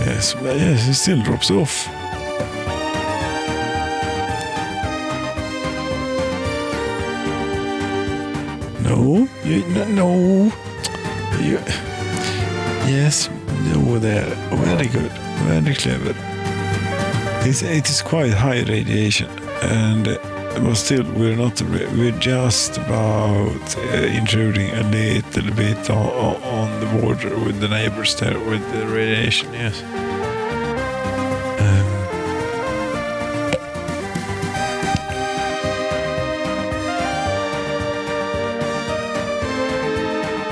Yes, but yes, it still drops off. No, no. Yes, over there. Very good, very clever. It is quite high radiation, and but still, we're just about intruding a little bit on the border with the neighbors there with the radiation, yes.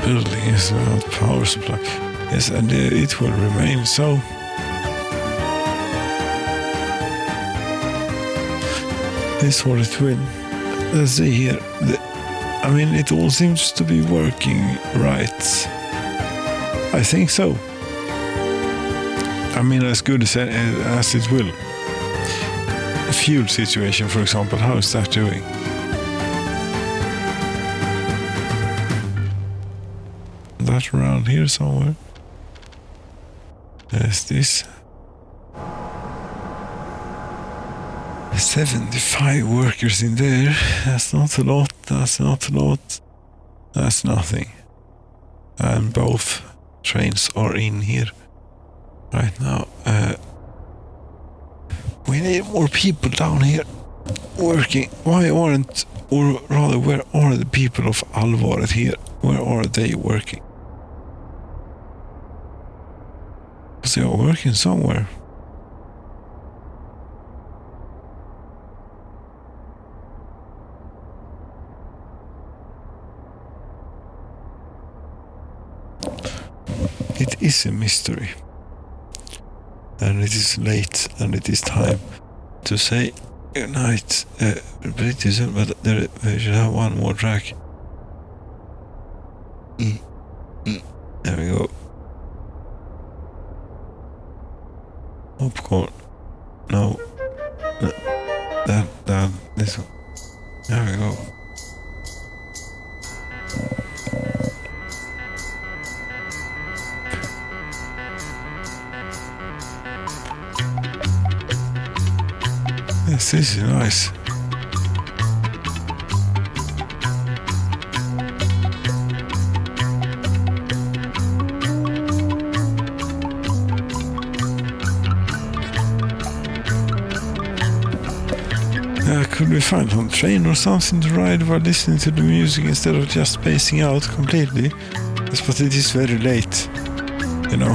Building is without power supply. Yes, and it will remain so. Is what it will. Let's see here. I mean, it all seems to be working right. I think so. I mean, as good as it will. The fuel situation, for example, how is that doing? That around here somewhere. There's this. 75 workers in there. That's not a lot. That's not a lot. That's nothing. And both trains are in here right now. We need more people down here working. Why aren't, or rather, where are the people of Alvaret here? Where are they working? Because they are working somewhere. It is a mystery, and it is late, and it is time to say goodnight. Pretty soon, but we should have one more track. There we go. Popcorn. No. That, this one. There we go. Yes, this is nice. Could we find some train or something to ride while listening to the music instead of just spacing out completely? Yes, but it is very late. You know,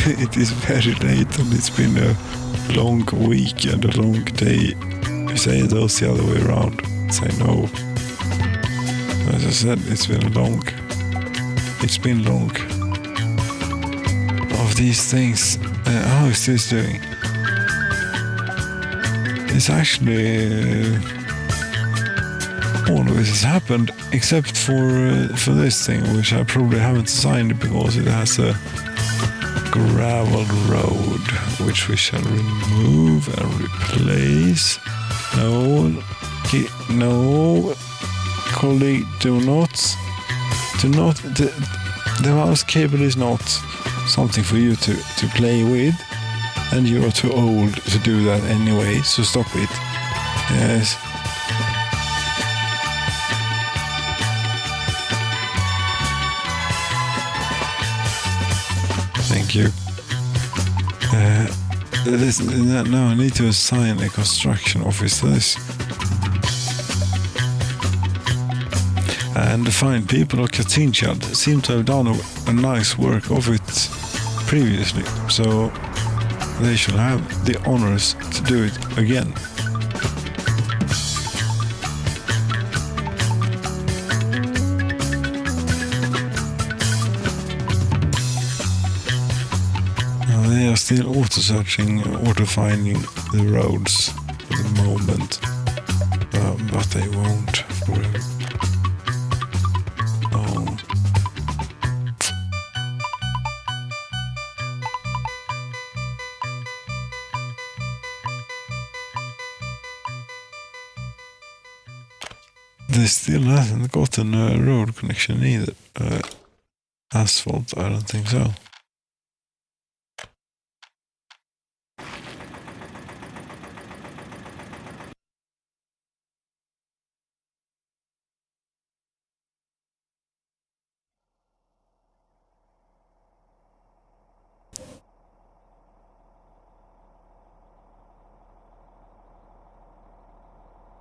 it is very late and it's been a long week and a long day. You say those the other way around. Say no. As I said, it's been long. Of these things. How is this doing? It's actually all of it has happened except for this thing, which I probably haven't signed because it has a gravel road, which we shall remove and replace. No, colleague, do not. The mouse cable is not something for you to play with. And you are too old to do that anyway, so stop it. Yes. Thank you. Now I need to assign a construction office to this. And the fine people of Katinchad seem to have done a nice work of it previously, so they shall have the honors to do it again. Now they are still auto-searching, auto-finding the roads for the moment, but they won't forever. They still hasn't gotten a road connection either. Asphalt, I don't think so.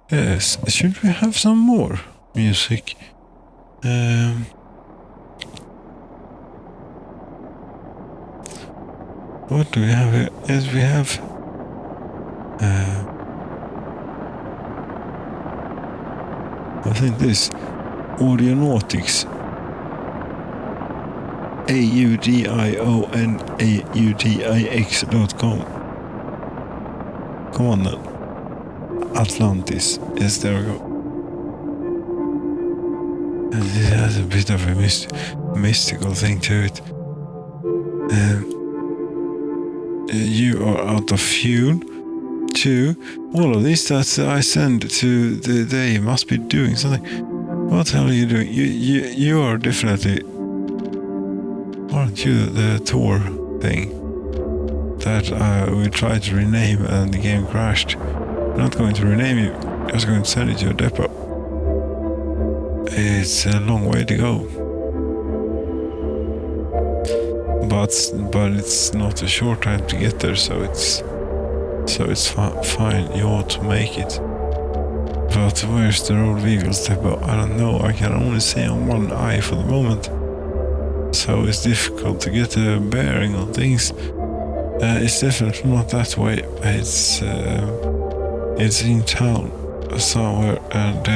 Yes, should we have some more music? What do we have here? Yes, we have I think this Audionautics, AUDIONAUDIX.com. Come on then. Atlantis. Yes, there we go. And this has a bit of a mystical thing to it. You are out of fuel. 2. All of these that I send to they must be doing something. What the hell are you doing? You are definitely, aren't you the Tor thing that we tried to rename and the game crashed? I'm not going to rename you, I'm just going to send it to a depot. It's a long way to go. But it's not a short time to get there, so it's fine, you ought to make it. But where's the road vehicles depot? I don't know, I can only see on one eye for the moment. So it's difficult to get a bearing on things. It's definitely not that way, it's in town somewhere. And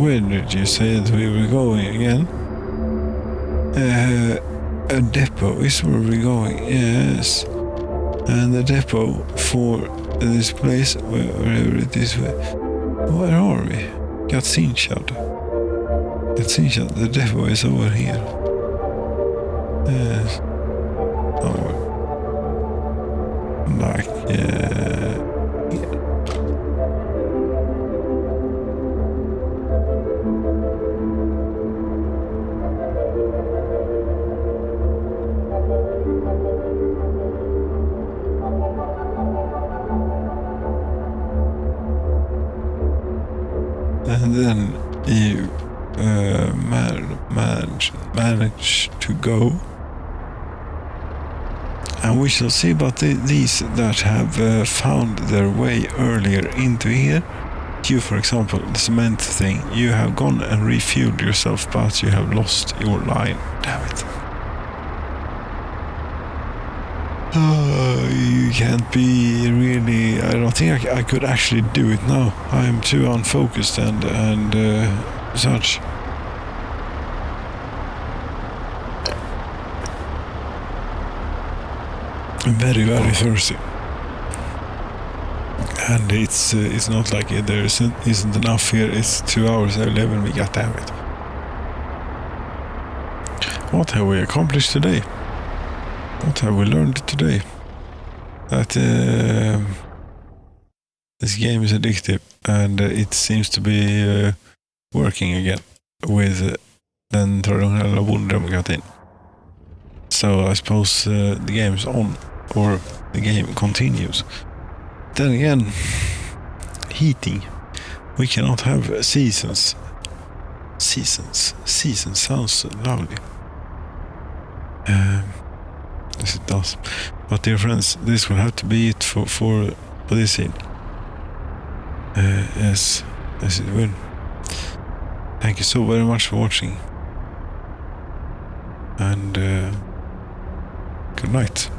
where did you say that we were going again? A depot is where we're going, yes. And the depot for this place, wherever it is, where are we? Katinchad. It seems that the devil is over here. Yes. Somewhere. Like, here. And then you manage to go. And we shall see about these that have found their way earlier into here. You, for example, the cement thing, you have gone and refueled yourself, but you have lost your line. Damn it. You can't be really... I don't think I could actually do it now. I am too unfocused and such. I'm very, very thirsty. And it's not like there isn't enough here. It's 2 hours 11. We got damn it. What have we accomplished today? What have we learned today? That this game is addictive, and it seems to be working again with den traditionella bonddemokratin. So I suppose the game's on, or the game continues. Then again, heating. We cannot have seasons. Seasons sounds lovely. Yes, it does. But dear friends, this will have to be it for this scene. Yes, it will. Thank you so very much for watching. And good night.